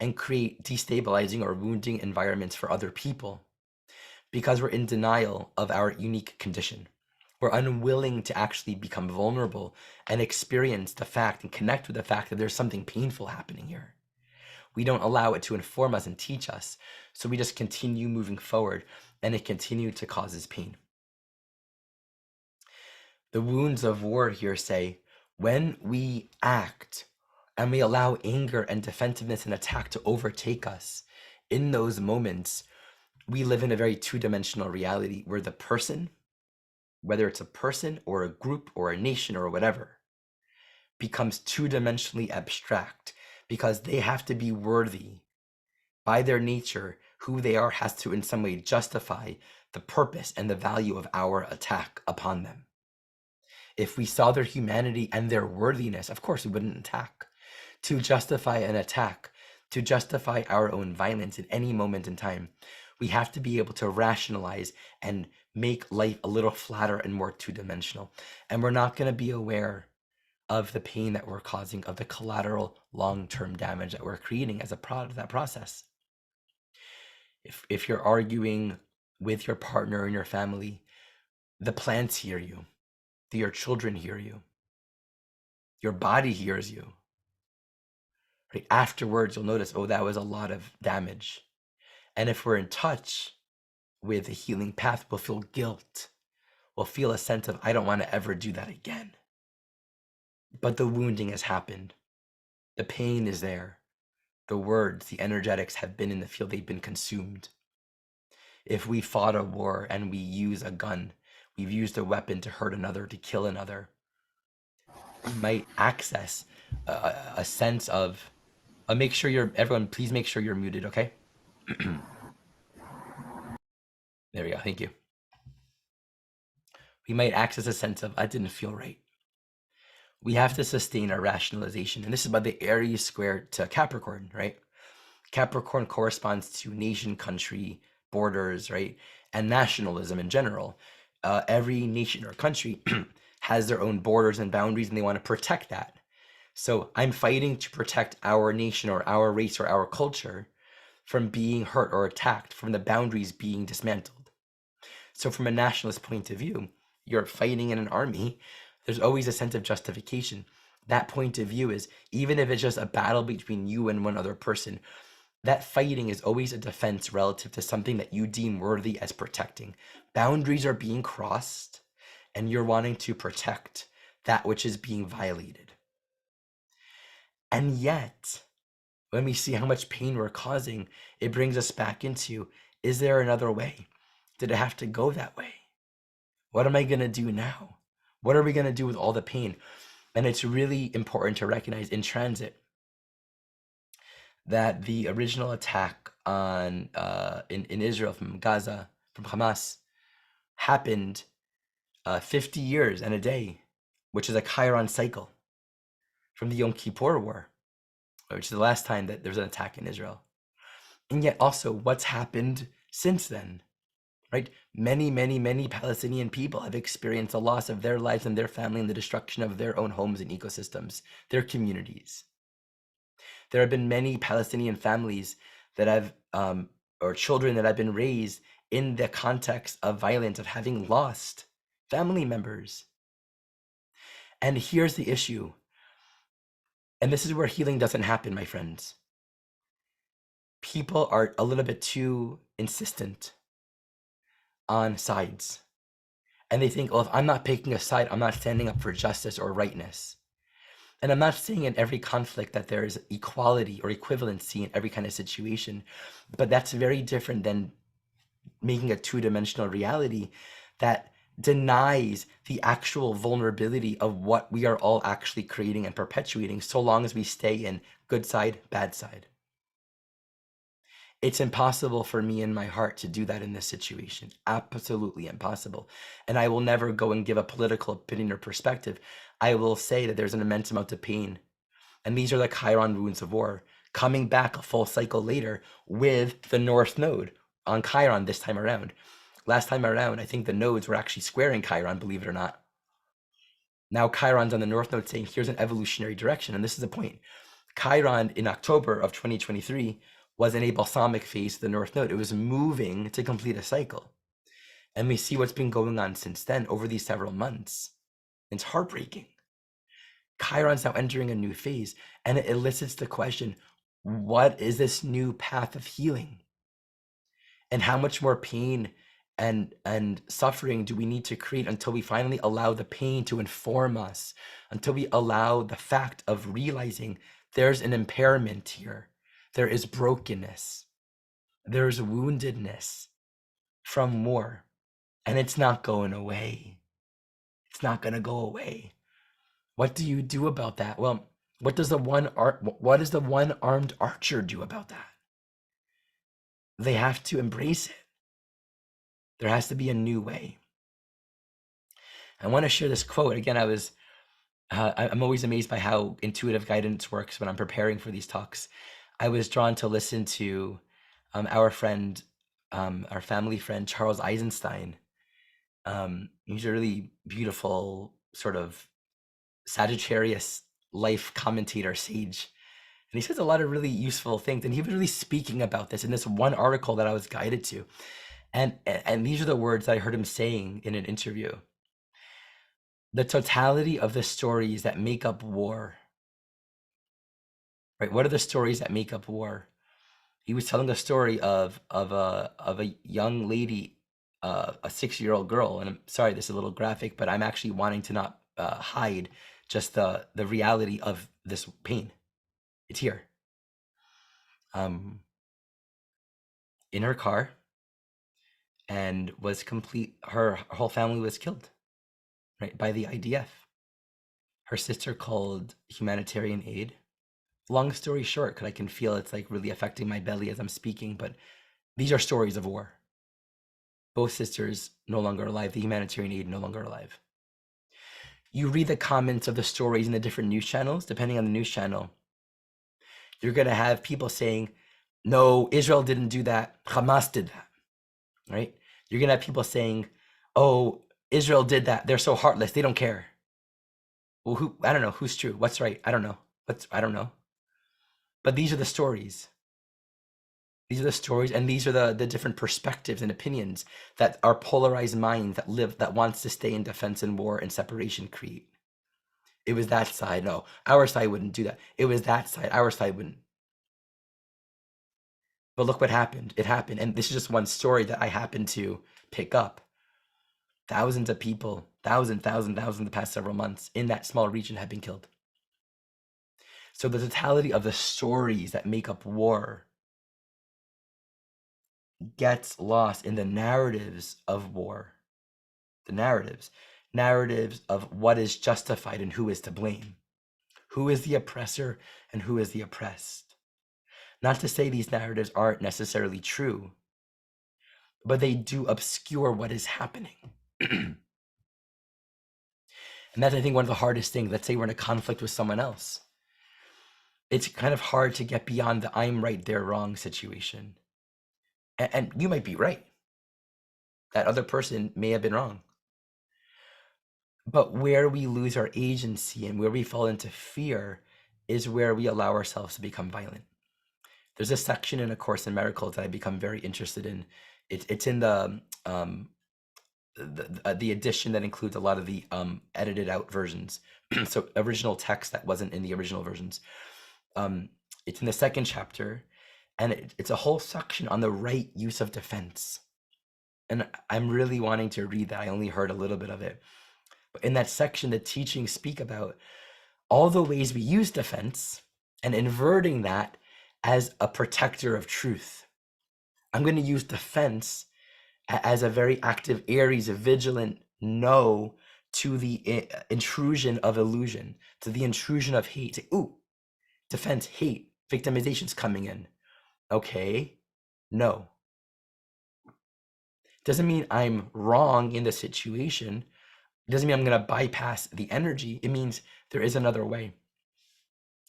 S1: and create destabilizing or wounding environments for other people because we're in denial of our unique condition. We're unwilling to actually become vulnerable and experience the fact and connect with the fact that there's something painful happening here. We don't allow it to inform us and teach us. So we just continue moving forward and it continues to cause pain. The wounds of war here say, when we act and we allow anger and defensiveness and attack to overtake us, in those moments, we live in a very two-dimensional reality where the person, whether it's a person or a group or a nation or whatever, becomes two-dimensionally abstract because they have to be worthy. By their nature, who they are has to in some way justify the purpose and the value of our attack upon them. If we saw their humanity and their worthiness, of course we wouldn't attack. To justify an attack, to justify our own violence at any moment in time, we have to be able to rationalize and make life a little flatter and more two-dimensional. And we're not going to be aware of the pain that we're causing, of the collateral long-term damage that we're creating as a product of that process. If you're arguing with your partner and your family, the plants hear you, your children hear you, your body hears you. Right? Afterwards, you'll notice, oh, that was a lot of damage. And if we're in touch with the healing path, we'll feel guilt. We'll feel a sense of, I don't want to ever do that again. But the wounding has happened. The pain is there. The words, the energetics have been in the field. They've been consumed. If we fought a war and we use a gun, we've used a weapon to hurt another, to kill another, we might access a sense of, make sure everyone, please make sure you're muted, okay? There we go, thank you. We might access a sense of, that didn't feel right. We have to sustain our rationalization. And this is about the Aries square to Capricorn, right? Capricorn corresponds to nation, country, borders, right? And nationalism in general. Every nation or country has their own borders and boundaries, and they want to protect that. So I'm fighting to protect our nation or our race or our culture from being hurt or attacked, from the boundaries being dismantled. So from a nationalist point of view, you're fighting in an army, there's always a sense of justification. That point of view is, even if it's just a battle between you and one other person, that fighting is always a defense relative to something that you deem worthy as protecting. Boundaries are being crossed, and you're wanting to protect that which is being violated. And yet, when we see how much pain we're causing, it brings us back into, is there another way? Did it have to go that way? What am I going to do now? What are we going to do with all the pain? And it's really important to recognize in transit that the original attack on in Israel from Gaza, from Hamas, happened 50 years and a day which is a Chiron cycle from the Yom Kippur War, which is the last time that there was an attack in Israel. And yet also what's happened since then, right? Many, many, many Palestinian people have experienced the loss of their lives and their family and the destruction of their own homes and ecosystems, their communities. There have been many Palestinian families that have, or children that have been raised in the context of violence, of having lost family members. And here's the issue. And this is where healing doesn't happen, my friends. People are a little bit too insistent on sides. And they think, well, if I'm not picking a side, I'm not standing up for justice or rightness. And I'm not saying in every conflict that there is equality or equivalency in every kind of situation, but that's very different than making a two-dimensional reality that denies the actual vulnerability of what we are all actually creating and perpetuating, so long as we stay in good side, bad side. It's impossible for me in my heart to do that in this situation. Absolutely impossible. And I will never go and give a political opinion or perspective. I will say that there's an immense amount of pain. And these are the Chiron ruins of war, coming back a full cycle later with the North Node on Chiron this time around. Last time around, I think the nodes were actually squaring Chiron, believe it or not. Now Chiron's on the North Node saying, here's an evolutionary direction. And this is the point. Chiron in October of 2023 was in a balsamic phase to the North Node. It was moving to complete a cycle. And we see what's been going on since then over these several months. It's heartbreaking. Chiron's now entering a new phase, and it elicits the question, what is this new path of healing? And how much more pain and suffering do we need to create until we finally allow the pain to inform us, until we allow the fact of realizing there's an impairment here, there is brokenness, there's woundedness from war, and it's not going away. It's not going to go away. What do you do about that? Well, what does the one-armed archer do about that? They have to embrace it. There has to be a new way. I want to share this quote. Again, I'm always amazed by how intuitive guidance works when I'm preparing for these talks. I was drawn to listen to our friend, our family friend, Charles Eisenstein. He's a really beautiful sort of Sagittarius life commentator, sage. And he says a lot of really useful things. And he was really speaking about this in this one article that I was guided to. And these are the words that I heard him saying in an interview. The totality of the stories that make up war, right? What are the stories that make up war? He was telling a story of a young lady, a 6-year-old girl. And I'm sorry, this is a little graphic, but I'm actually wanting to not hide just the reality of this pain. It's here. In her car, and was complete. Her whole family was killed, right, by the IDF. Her sister called humanitarian aid. Long story short, because I can feel it's like really affecting my belly as I'm speaking, but these are stories of war. Both sisters no longer alive. The humanitarian aid no longer alive. You read the comments of the stories in the different news channels, depending on the news channel, you're going to have people saying, no, Israel didn't do that. Hamas did that, right? You're going to have people saying, oh, Israel did that. They're so heartless. They don't care. Well, I don't know. Who's true? What's right? I don't know. I don't know. But these are the stories. These are the stories, and these are the different perspectives and opinions that our polarized minds that wants to stay in defense and war and separation create. It was that side. No, our side wouldn't do that. It was that side. Our side wouldn't. But look what happened. It happened. And this is just one story that I happened to pick up. Thousands of people, thousands the past several months in that small region have been killed. So the totality of the stories that make up war gets lost in the narratives of war. The narratives of what is justified and who is to blame. Who is the oppressor and who is the oppressed. Not to say these narratives aren't necessarily true, but they do obscure what is happening. And And that's, I think, one of the hardest things. Let's say we're in a conflict with someone else. It's kind of hard to get beyond the I'm right, they're wrong situation. And you might be right. That other person may have been wrong. But where we lose our agency and where we fall into fear is where we allow ourselves to become violent. There's a section in A Course in Miracles that I become very interested in. It's in the edition that includes a lot of the edited out versions. So original text that wasn't in the original versions. It's in the second chapter, and it's a whole section on the right use of defense. And I'm really wanting to read that. I only heard a little bit of it. But in that section, the teachings speak about all the ways we use defense and inverting that as a protector of truth. I'm going to use defense as a very active Aries, a vigilant no to the intrusion of illusion, to the intrusion of hate. Say, ooh, defense, hate, victimization's coming in. Okay, no. Doesn't mean I'm wrong in the situation. It doesn't mean I'm going to bypass the energy. It means there is another way.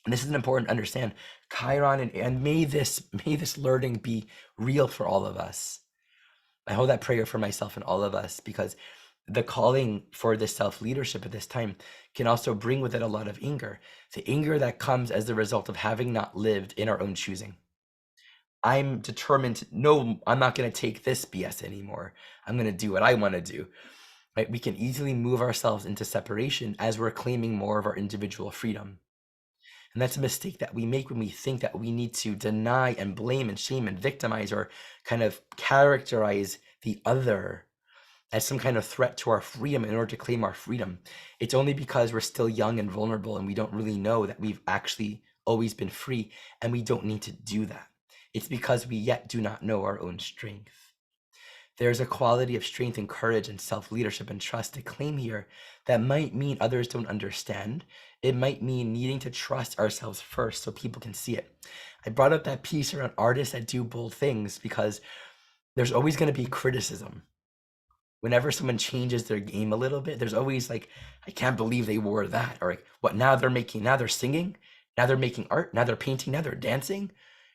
S1: And this is important to understand. Chiron, and may this learning be real for all of us. I hold that prayer for myself and all of us, because the calling for this self-leadership at this time can also bring with it a lot of anger. The anger that comes as the result of having not lived in our own choosing. I'm determined, no, I'm not going to take this BS anymore. I'm going to do what I want to do. Right? We can easily move ourselves into separation as we're claiming more of our individual freedom. And that's a mistake that we make when we think that we need to deny and blame and shame and victimize or kind of characterize the other as some kind of threat to our freedom in order to claim our freedom. It's only because we're still young and vulnerable and we don't really know that we've actually always been free, and we don't need to do that. It's because we yet do not know our own strength. There's a quality of strength and courage and self-leadership and trust to claim here that might mean others don't understand. It might mean needing to trust ourselves first so people can see it. I brought up that piece around artists that do bold things because there's always going to be criticism. Whenever someone changes their game a little bit, there's always like, I can't believe they wore that. Or like, what, now they're singing, now they're making art, now they're painting, now they're dancing.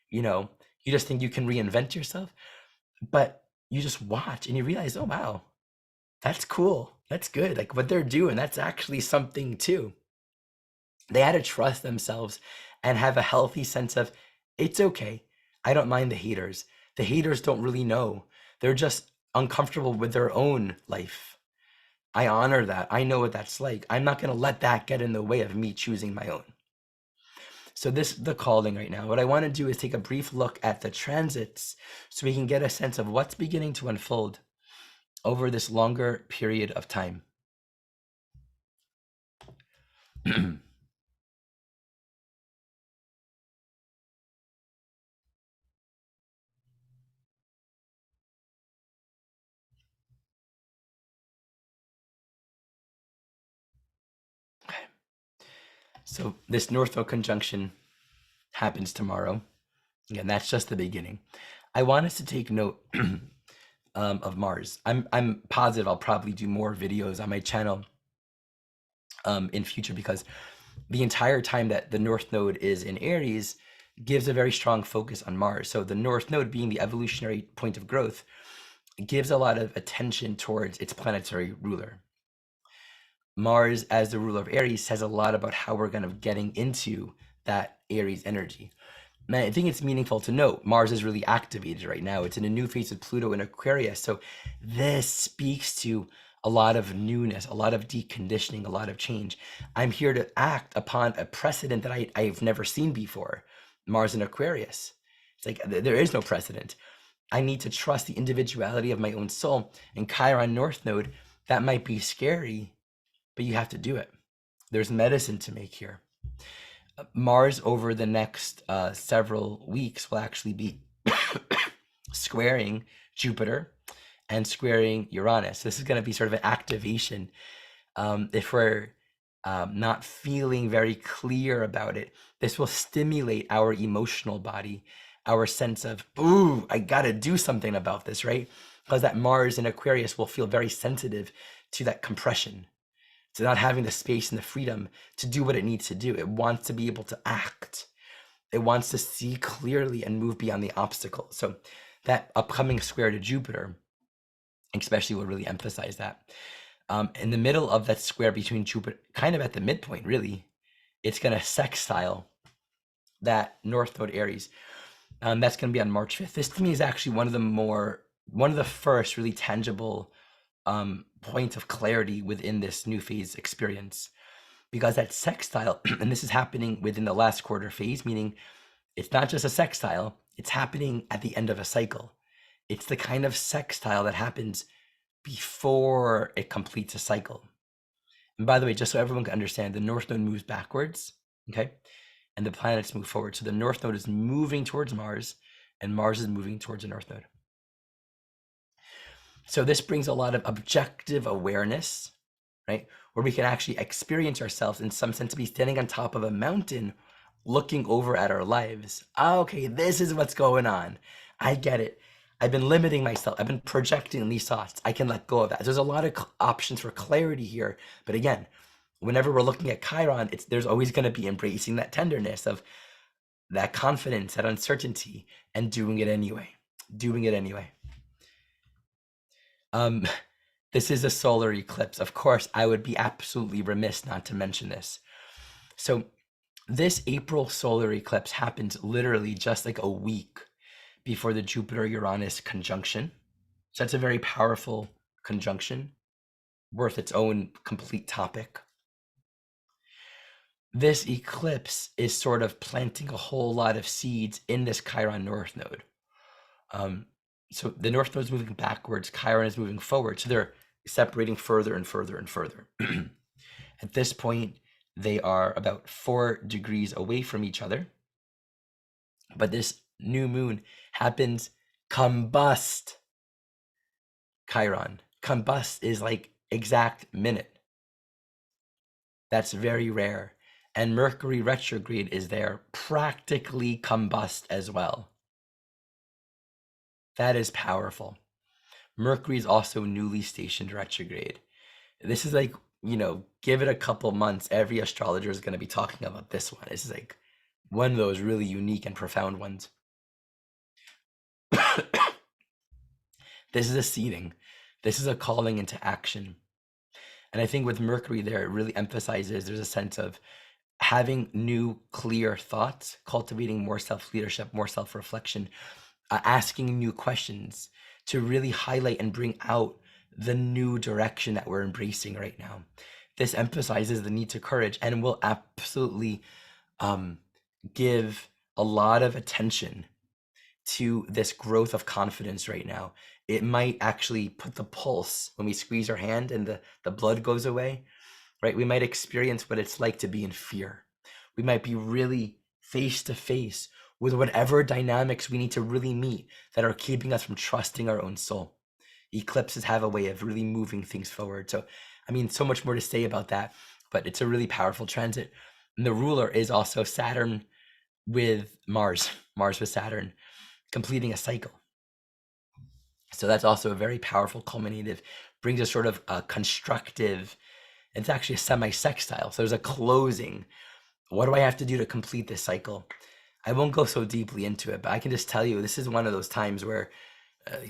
S1: You know, you just think you can reinvent yourself. But you just watch and you realize, oh, wow, that's cool. That's good. Like what they're doing, that's actually something too. They had to trust themselves and have a healthy sense of, it's okay. I don't mind the haters. The haters don't really know. They're just uncomfortable with their own life. I honor that. I know what that's like. I'm not going to let that get in the way of me choosing my own. So this is the calling right now. What I want to do is take a brief look at the transits so we can get a sense of what's beginning to unfold over this longer period of time. Okay. So this North Node conjunction happens tomorrow. Again, that's just the beginning. I want us to take note of Mars. I'm positive I'll probably do more videos on my channel in future, because the entire time that the North Node is in Aries gives a very strong focus on Mars. So the North Node, being the evolutionary point of growth, gives a lot of attention towards its planetary ruler. Mars, as the ruler of Aries, says a lot about how we're kind of getting into that Aries energy. And I think it's meaningful to note Mars is really activated right now. It's in a new phase with Pluto in Aquarius. So this speaks to a lot of newness, a lot of deconditioning, a lot of change. I'm here to act upon a precedent that I've never seen before. Mars in Aquarius. It's like there is no precedent. I need to trust the individuality of my own soul. And Chiron North Node, that might be scary, but you have to do it. There's medicine to make here. Mars over the next several weeks will actually be squaring Jupiter and squaring Uranus. This is going to be sort of an activation. If we're not feeling very clear about it, this will stimulate our emotional body, our sense of, ooh, I got to do something about this, right? Because that Mars in Aquarius will feel very sensitive to that compression. It's not having the space and the freedom to do what it needs to do. It wants to be able to act. It wants to see clearly and move beyond the obstacle. So that upcoming square to Jupiter, especially, will really emphasize that. In the middle of that square between Jupiter, kind of at the midpoint, really, it's going to sextile that North Node Aries. That's going to be on March 5th. This to me is actually one of the first really tangible points of clarity within this new phase experience, because that sextile, and this is happening within the last quarter phase, meaning it's not just a sextile, it's happening at the end of a cycle. It's the kind of sextile that happens before it completes a cycle. And by the way, just so everyone can understand, the North Node moves backwards, okay? And the planets move forward. So the North Node is moving towards Mars, and Mars is moving towards the North Node. So this brings a lot of objective awareness, right? Where we can actually experience ourselves in some sense to be standing on top of a mountain, looking over at our lives. Okay, this is what's going on. I get it. I've been limiting myself. I've been projecting these thoughts. I can let go of that. There's a lot of options for clarity here. But again, whenever we're looking at Chiron, there's always going to be embracing that tenderness of that confidence, that uncertainty, and doing it anyway. Doing it anyway. This is a solar eclipse. Of course, I would be absolutely remiss not to mention this. So this April solar eclipse happens literally just like a week before the Jupiter-Uranus conjunction. So that's a very powerful conjunction, worth its own complete topic. This eclipse is sort of planting a whole lot of seeds in this Chiron North Node. So the North Node is moving backwards, Chiron is moving forward. So they're separating further and further and further. At this point, they are about 4 degrees away from each other. But this new moon happens combust Chiron. Combust is like exact minute. That's very rare. And Mercury retrograde is there, practically combust as well. That is powerful. Mercury is also newly stationed retrograde. This is like, give it a couple months, every astrologer is going to be talking about this one. This is like one of those really unique and profound ones. This is a seeding. This is a calling into action. And I think with Mercury there, it really emphasizes there's a sense of having new, clear thoughts, cultivating more self-leadership, more self-reflection, asking new questions to really highlight and bring out the new direction that we're embracing right now. This emphasizes the need to courage and will absolutely give a lot of attention to this growth of confidence right now. It might actually put the pulse when we squeeze our hand and the blood goes away, right? We might experience what it's like to be in fear. We might be really face to face with whatever dynamics we need to really meet that are keeping us from trusting our own soul. Eclipses have a way of really moving things forward. So, so much more to say about that, but it's a really powerful transit. And the ruler is also Saturn with Mars, Mars with Saturn, completing a cycle. So that's also a very powerful culminative, brings a sort of a constructive, it's actually a semi-sextile. So there's a closing. What do I have to do to complete this cycle? I won't go so deeply into it, but I can just tell you, this is one of those times where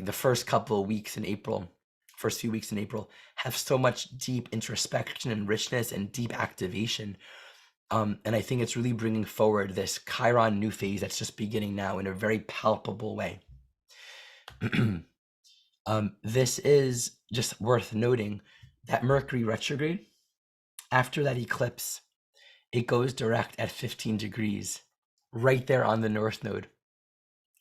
S1: the first couple of weeks in April, first few weeks in April, have so much deep introspection and richness and deep activation. And I think it's really bringing forward this Chiron new phase that's just beginning now in a very palpable way. This is just worth noting that Mercury retrograde, after that eclipse, it goes direct at 15 degrees, right there on the North Node,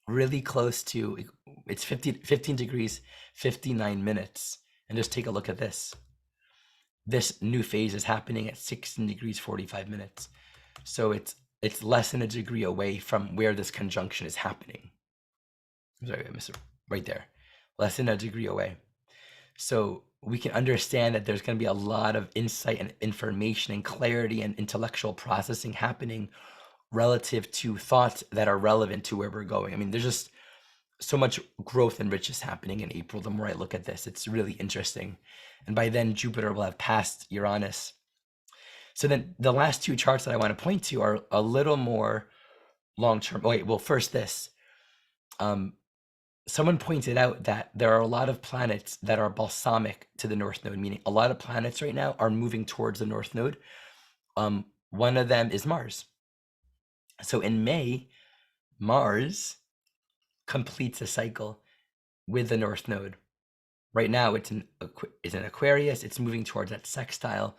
S1: really close to, it's 15 degrees, 59 minutes. And just take a look at this. This new phase is happening at 16 degrees, 45 minutes. So it's less than a degree away from where this conjunction is happening. Sorry, I missed it right there. Less than a degree away. So we can understand that there's going to be a lot of insight and information and clarity and intellectual processing happening relative to thoughts that are relevant to where we're going. There's just so much growth and riches happening in April. The more I look at this, it's really interesting. And by then, Jupiter will have passed Uranus. So then the last two charts that I want to point to are a little more long-term. Oh, wait, well, first this. Someone pointed out that there are a lot of planets that are balsamic to the North Node, meaning a lot of planets right now are moving towards the North Node. One of them is Mars. So in May, Mars completes a cycle with the North Node. Right now, it's in Aquarius. It's moving towards that sextile.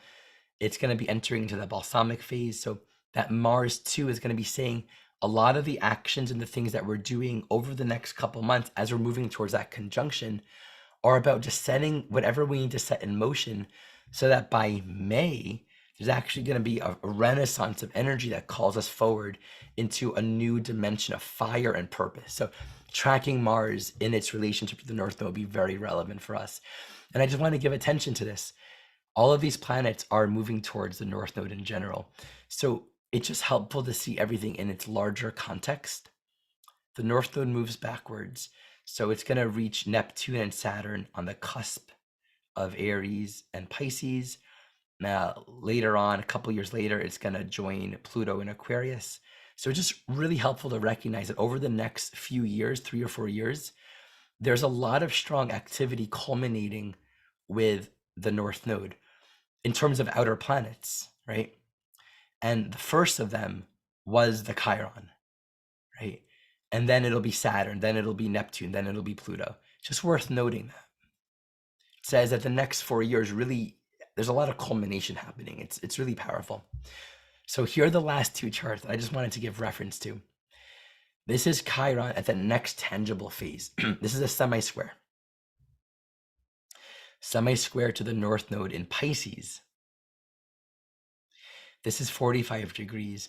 S1: It's going to be entering into the balsamic phase. So that Mars too is going to be saying a lot of the actions and the things that we're doing over the next couple months as we're moving towards that conjunction are about just setting whatever we need to set in motion so that by May, there's actually going to be a renaissance of energy that calls us forward into a new dimension of fire and purpose. So tracking Mars in its relationship to the North Node will be very relevant for us. And I just want to give attention to this. All of these planets are moving towards the North Node in general. So it's just helpful to see everything in its larger context. The North Node moves backwards. So it's going to reach Neptune and Saturn on the cusp of Aries and Pisces. Now, later on, a couple years later, it's going to join Pluto in Aquarius. So it's just really helpful to recognize that over the next few years, 3 or 4 years, there's a lot of strong activity culminating with the North Node in terms of outer planets, right? And the first of them was the Chiron, right? And then it'll be Saturn, then it'll be Neptune, then it'll be Pluto. Just worth noting that. It says that the next 4 years really, there's a lot of culmination happening. It's really powerful. So here are the last two charts that I just wanted to give reference to. This is Chiron at the next tangible phase. This is a semi-square. Semi-square to the North Node in Pisces. This is 45 degrees.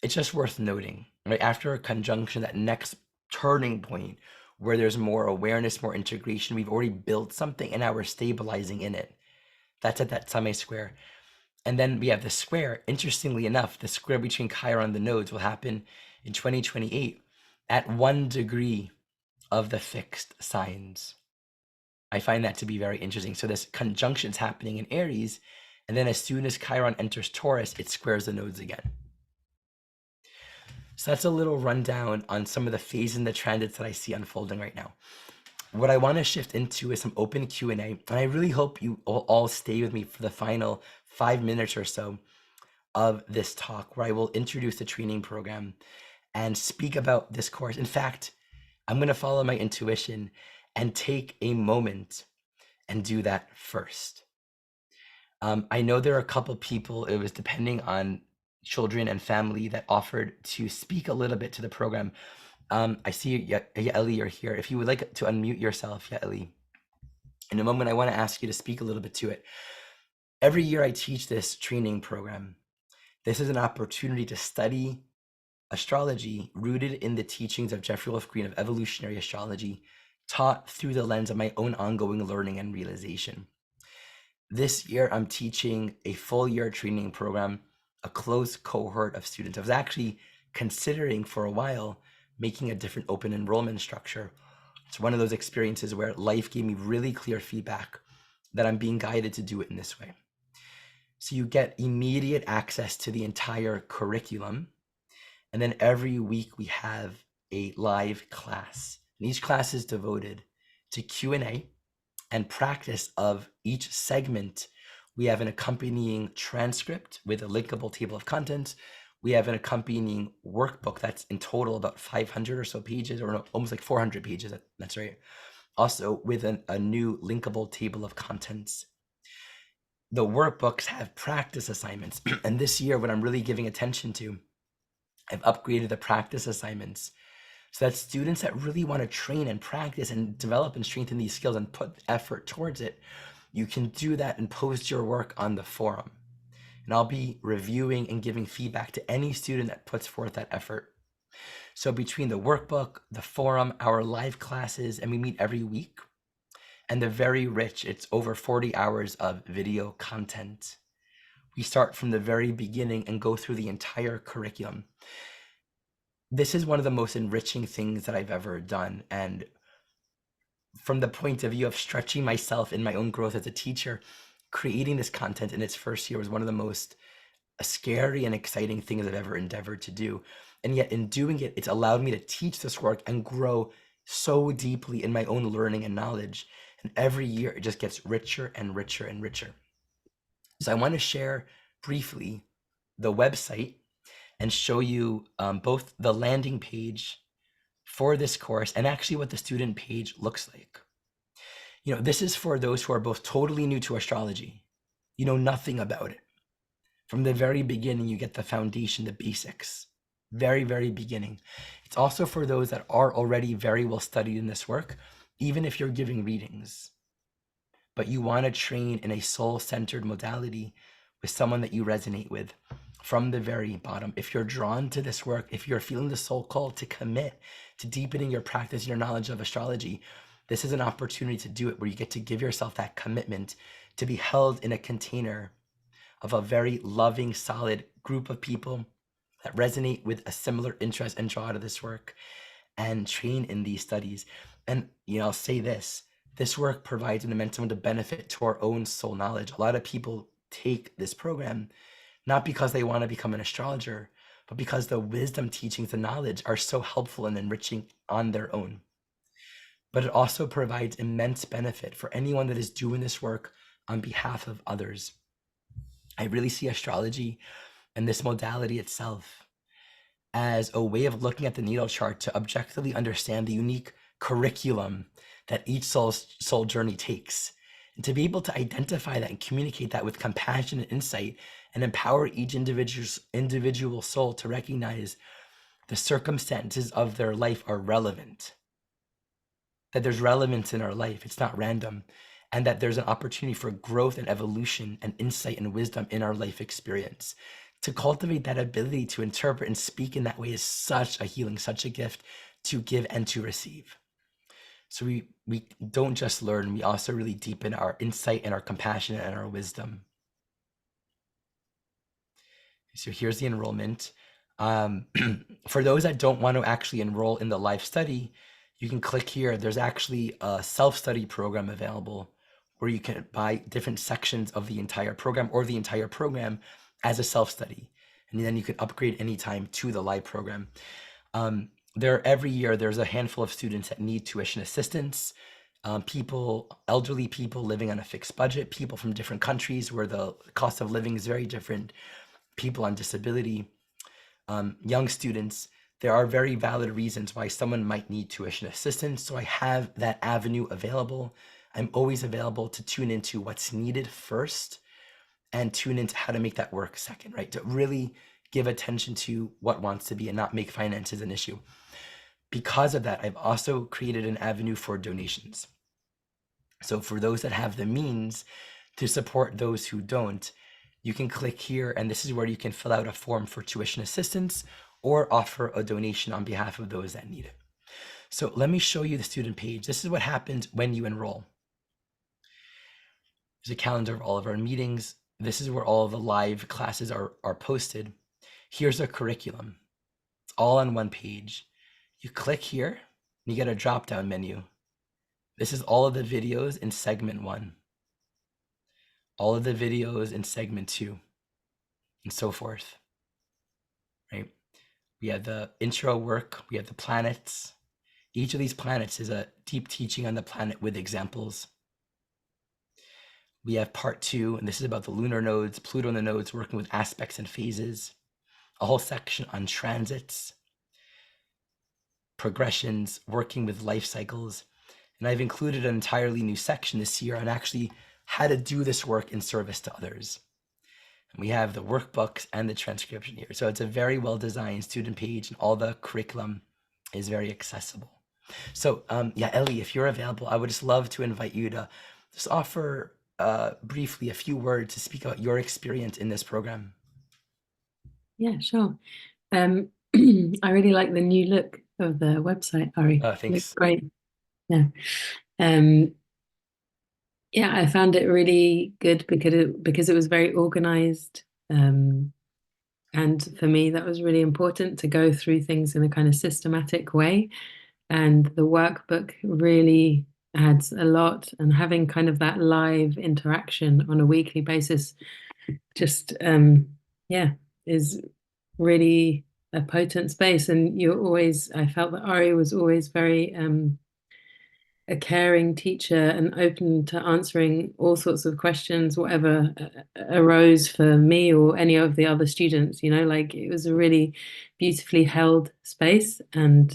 S1: It's just worth noting, right? After a conjunction, that next turning point where there's more awareness, more integration, we've already built something and now we're stabilizing in it. That's at that semi-square. And then we have the square. Interestingly enough, the square between Chiron and the nodes will happen in 2028 at 1 degree of the fixed signs. I find that to be very interesting. So this conjunction's happening in Aries, and then as soon as Chiron enters Taurus, it squares the nodes again. So that's a little rundown on some of the phases and the transits that I see unfolding right now. What I want to shift into is some open Q&A, and I really hope you all stay with me for the final 5 minutes or so of this talk, where I will introduce the training program and speak about this course. In fact, I'm going to follow my intuition and take a moment and do that first. I know there are a couple people, it was depending on children and family, that offered to speak a little bit to the program. I see Yaeli, you're here. If you would like to unmute yourself, Yaeli, in a moment, I want to ask you to speak a little bit to it. Every year I teach this training program. This is an opportunity to study astrology rooted in the teachings of Jeffrey Wolf Green of evolutionary astrology, taught through the lens of my own ongoing learning and realization. This year, I'm teaching a full year training program, a closed cohort of students. I was actually considering for a while making a different open enrollment structure. It's one of those experiences where life gave me really clear feedback that I'm being guided to do it in this way. So you get immediate access to the entire curriculum. And then every week we have a live class. And each class is devoted to Q&A and practice of each segment. We have an accompanying transcript with a linkable table of contents. We have an accompanying workbook that's in total about 500 or so pages, or no, almost like 400 pages. That's right. Also with a new linkable table of contents. The workbooks have practice assignments. And this year, what I'm really giving attention to, I've upgraded the practice assignments so that students that really want to train and practice and develop and strengthen these skills and put effort towards it, you can do that and post your work on the forum. And I'll be reviewing and giving feedback to any student that puts forth that effort. So between the workbook, the forum, our live classes, and we meet every week, and the very rich, it's over 40 hours of video content. We start from the very beginning and go through the entire curriculum. this is one of the most enriching things that I've ever done. And from the point of view of stretching myself in my own growth as a teacher, creating this content in its first year was one of the most scary and exciting things I've ever endeavored to do. And yet in doing it, it's allowed me to teach this work and grow so deeply in my own learning and knowledge. And every year it just gets richer and richer and richer. So I want to share briefly the website and show you both the landing page for this course and actually what the student page looks like. You know, this is for those who are both totally new to astrology. You know nothing about it. From the very beginning, you get the foundation, the basics, very, very beginning. It's also for those that are already very well studied in this work, even if you're giving readings, but you want to train in a soul-centered modality with someone that you resonate with from the very bottom. If you're drawn to this work, if you're feeling the soul call to commit to deepening your practice, your knowledge of astrology, this is an opportunity to do it where you get to give yourself that commitment to be held in a container of a very loving, solid group of people that resonate with a similar interest and draw to this work and train in these studies. And, you know, I'll say this work provides an immense amount of benefit to our own soul knowledge. A lot of people take this program not because they want to become an astrologer, but because the wisdom teachings and knowledge are so helpful and enriching on their own. But it also provides immense benefit for anyone that is doing this work on behalf of others. I really see astrology and this modality itself as a way of looking at the natal chart to objectively understand the unique curriculum that each soul journey takes, and to be able to identify that and communicate that with compassion and insight and empower each individual soul to recognize the circumstances of their life are relevant, that there's relevance in our life, it's not random, and that there's an opportunity for growth and evolution and insight and wisdom in our life experience. To cultivate that ability to interpret and speak in that way is such a healing, such a gift to give and to receive. So we don't just learn, we also really deepen our insight and our compassion and our wisdom. So here's the enrollment. For those that don't want to actually enroll in the live study, you can click here. There's actually a self-study program available where you can buy different sections of the entire program or the entire program as a self-study. And then you can upgrade anytime to the live program. Every year, there's a handful of students that need tuition assistance. Elderly people living on a fixed budget, people from different countries where the cost of living is very different, people on disability, young students. There are very valid reasons why someone might need tuition assistance. So I have that avenue available. I'm always available to tune into what's needed first and tune into how to make that work second, right? To really give attention to what wants to be and not make finances an issue. Because of that, I've also created an avenue for donations. So for those that have the means to support those who don't, you can click here, and this is where you can fill out a form for tuition assistance or offer a donation on behalf of those that need it. So let me show you the student page. This is what happens when you enroll. There's a calendar of all of our meetings. This is where all of the live classes are posted. Here's a curriculum. It's all on one page. You click here, and you get a drop-down menu. This is all of the videos in segment 1, all of the videos in segment 2, and so forth, right? We have the intro work, we have the planets. Each of these planets is a deep teaching on the planet with examples. We have part 2, and this is about the lunar nodes, Pluto and the nodes, working with aspects and phases. A whole section on transits, progressions, working with life cycles. And I've included an entirely new section this year on actually how to do this work in service to others. And we have the workbooks and the transcription here. So it's a very well-designed student page, and all the curriculum is very accessible. So yeah, Ellie, if you're available, I would just love to invite you to just offer briefly a few words to speak about your experience in this program.
S2: Yeah, sure. I really like the new look of the website, Ari.
S1: Thanks.
S2: Looks great. Yeah. Yeah, I found it really good because it was very organized. And for me, that was really important to go through things in a kind of systematic way. And the workbook really adds a lot. And having kind of that live interaction on a weekly basis just, yeah, is really a potent space. And I felt that Ari was always very a caring teacher and open to answering all sorts of questions, whatever arose for me or any of the other students. Like it was a really beautifully held space, and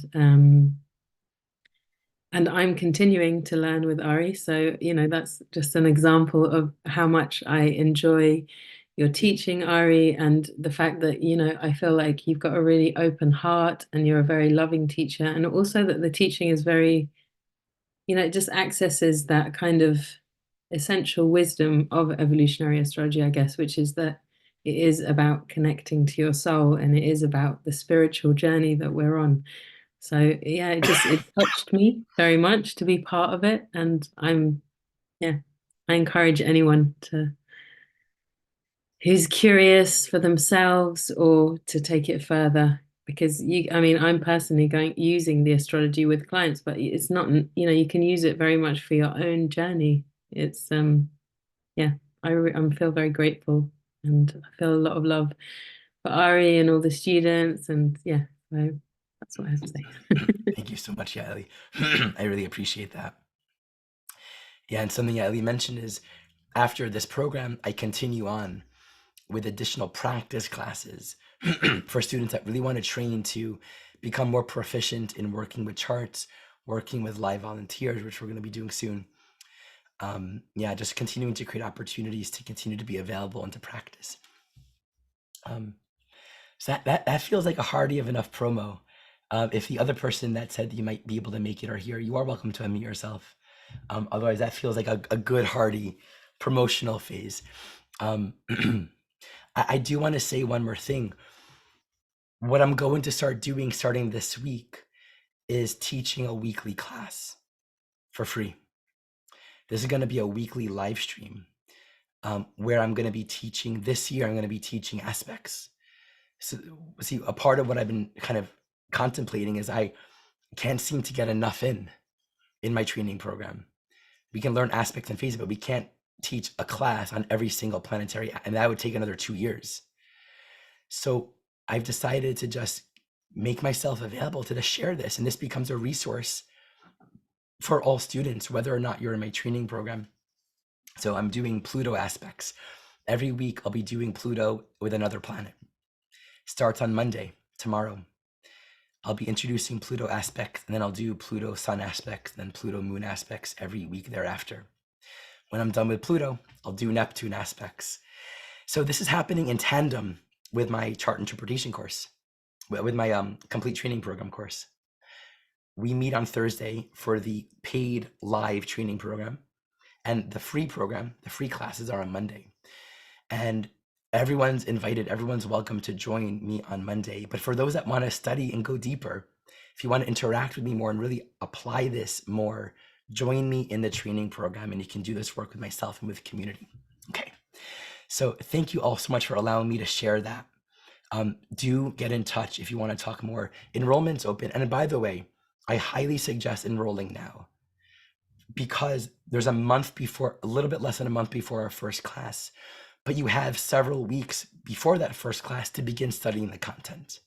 S2: I'm continuing to learn with Ari. So, that's just an example of how much I enjoy your teaching, Ari, and the fact that, I feel like you've got a really open heart and you're a very loving teacher. And also that the teaching is very, it just accesses that kind of essential wisdom of evolutionary astrology, I guess, which is that it is about connecting to your soul and it is about the spiritual journey that we're on. So yeah, it touched me very much to be part of it. And I encourage anyone who's curious for themselves or to take it further, because I'm personally using the astrology with clients, but it's not, you can use it very much for your own journey. It's yeah, I feel very grateful and I feel a lot of love for Ari and all the students, and yeah, so that's what I have to say.
S1: Thank you so much, Ellie. I really appreciate that. Yeah, and something Ellie mentioned is after this program, I continue on with additional practice classes for students that really want to train to become more proficient in working with charts, working with live volunteers, which we're going to be doing soon. Yeah, just continuing to create opportunities to continue to be available and to practice. So that feels like a hearty of enough promo. If the other person that said you might be able to make it are here, you are welcome to unmute yourself. Otherwise, that feels like a good hearty promotional phase. I do want to say one more thing. What I'm going to start doing starting this week is teaching a weekly class for free. This is going to be a weekly live stream where I'm going to be teaching this year. I'm going to be teaching aspects. So, see, a part of what I've been kind of contemplating is I can't seem to get enough in my training program. We can learn aspects and phases, but we can't teach a class on every single planetary, and that would take another 2 years. So I've decided to just make myself available to just share this, and this becomes a resource for all students, whether or not you're in my training program. So I'm doing Pluto aspects. Every week I'll be doing Pluto with another planet. Starts on Monday, tomorrow. I'll be introducing Pluto aspects, and then I'll do Pluto sun aspects, then Pluto moon aspects every week thereafter. When I'm done with Pluto, I'll do Neptune aspects. So this is happening in tandem with my chart interpretation course, with my complete training program course. We meet on Thursday for the paid live training program, and the free program, the free classes are on Monday. And everyone's invited, everyone's welcome to join me on Monday. But for those that want to study and go deeper, if you want to interact with me more and really apply this more, join me in the training program, and you can do this work with myself and with the community. Okay. So thank you all so much for allowing me to share that. Do get in touch if you want to talk more. Enrollment's open. And by the way, I highly suggest enrolling now, because there's a little bit less than a month before our first class, but you have several weeks before that first class to begin studying the content.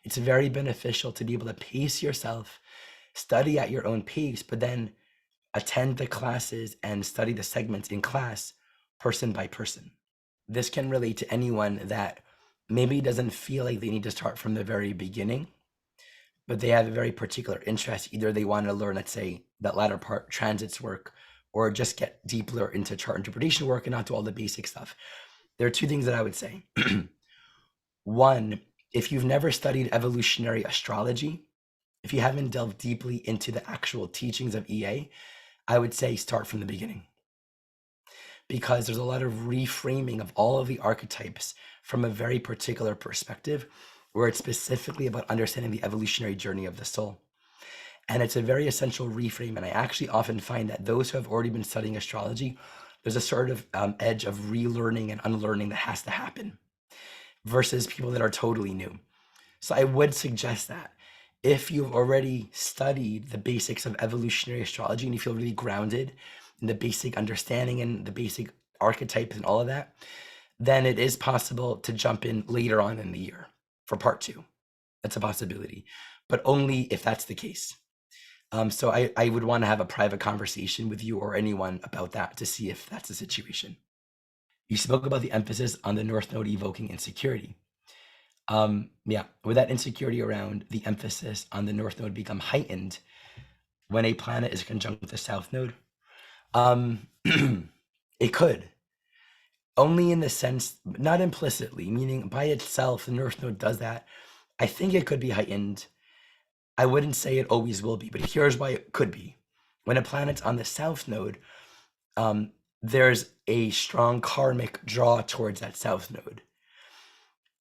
S1: It's very beneficial to be able to pace yourself, study at your own pace, but then attend the classes and study the segments in class person by person. This can relate to anyone that maybe doesn't feel like they need to start from the very beginning, but they have a very particular interest. Either they want to learn, let's say, that latter part, transits work, or just get deeper into chart interpretation work and not do all the basic stuff. There are two things that I would say. One, if you've never studied evolutionary astrology, if you haven't delved deeply into the actual teachings of EA, I would say start from the beginning, because there's a lot of reframing of all of the archetypes from a very particular perspective, where it's specifically about understanding the evolutionary journey of the soul. And it's a very essential reframe. And I actually often find that those who have already been studying astrology, there's a sort of edge of relearning and unlearning that has to happen. versus people that are totally new. So I would suggest that if you've already studied the basics of evolutionary astrology and you feel really grounded in the basic understanding and the basic archetypes and all of that, then it is possible to jump in later on in the year for part two. That's a possibility, but only if that's the case. So I would want to have a private conversation with you or anyone about that to see if that's the situation. You spoke about the emphasis on the North Node evoking insecurity. Yeah, with that insecurity around the emphasis on the North Node become heightened when a planet is conjunct with the South Node? It could, only in the sense, not implicitly, meaning by itself, the North Node does that. I think it could be heightened. I wouldn't say it always will be, but here's why it could be. When a planet's on the South Node, there's a strong karmic draw towards that South Node.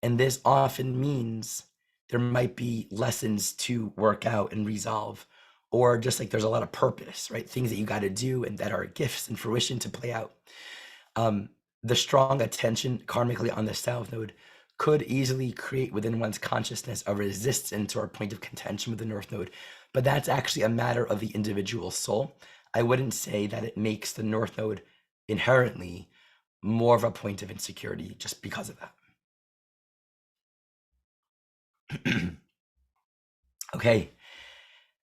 S1: And this often means there might be lessons to work out and resolve, or just like there's a lot of purpose, right? Things that you got to do and that are gifts and fruition to play out. The strong attention karmically on the South Node could easily create within one's consciousness a resistance or a point of contention with the North Node, but that's actually a matter of the individual soul. I wouldn't say that it makes the North Node inherently more of a point of insecurity just because of that. Okay,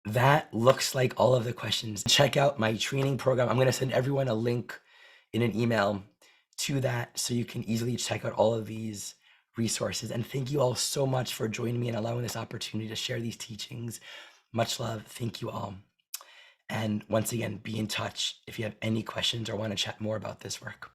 S1: that looks like all of the questions. Check out my training program. I'm going to send everyone a link in an email to that so you can easily check out all of these resources. And thank you all so much for joining me and allowing this opportunity to share these teachings. Much love. Thank you all. And once again, be in touch if you have any questions or want to chat more about this work.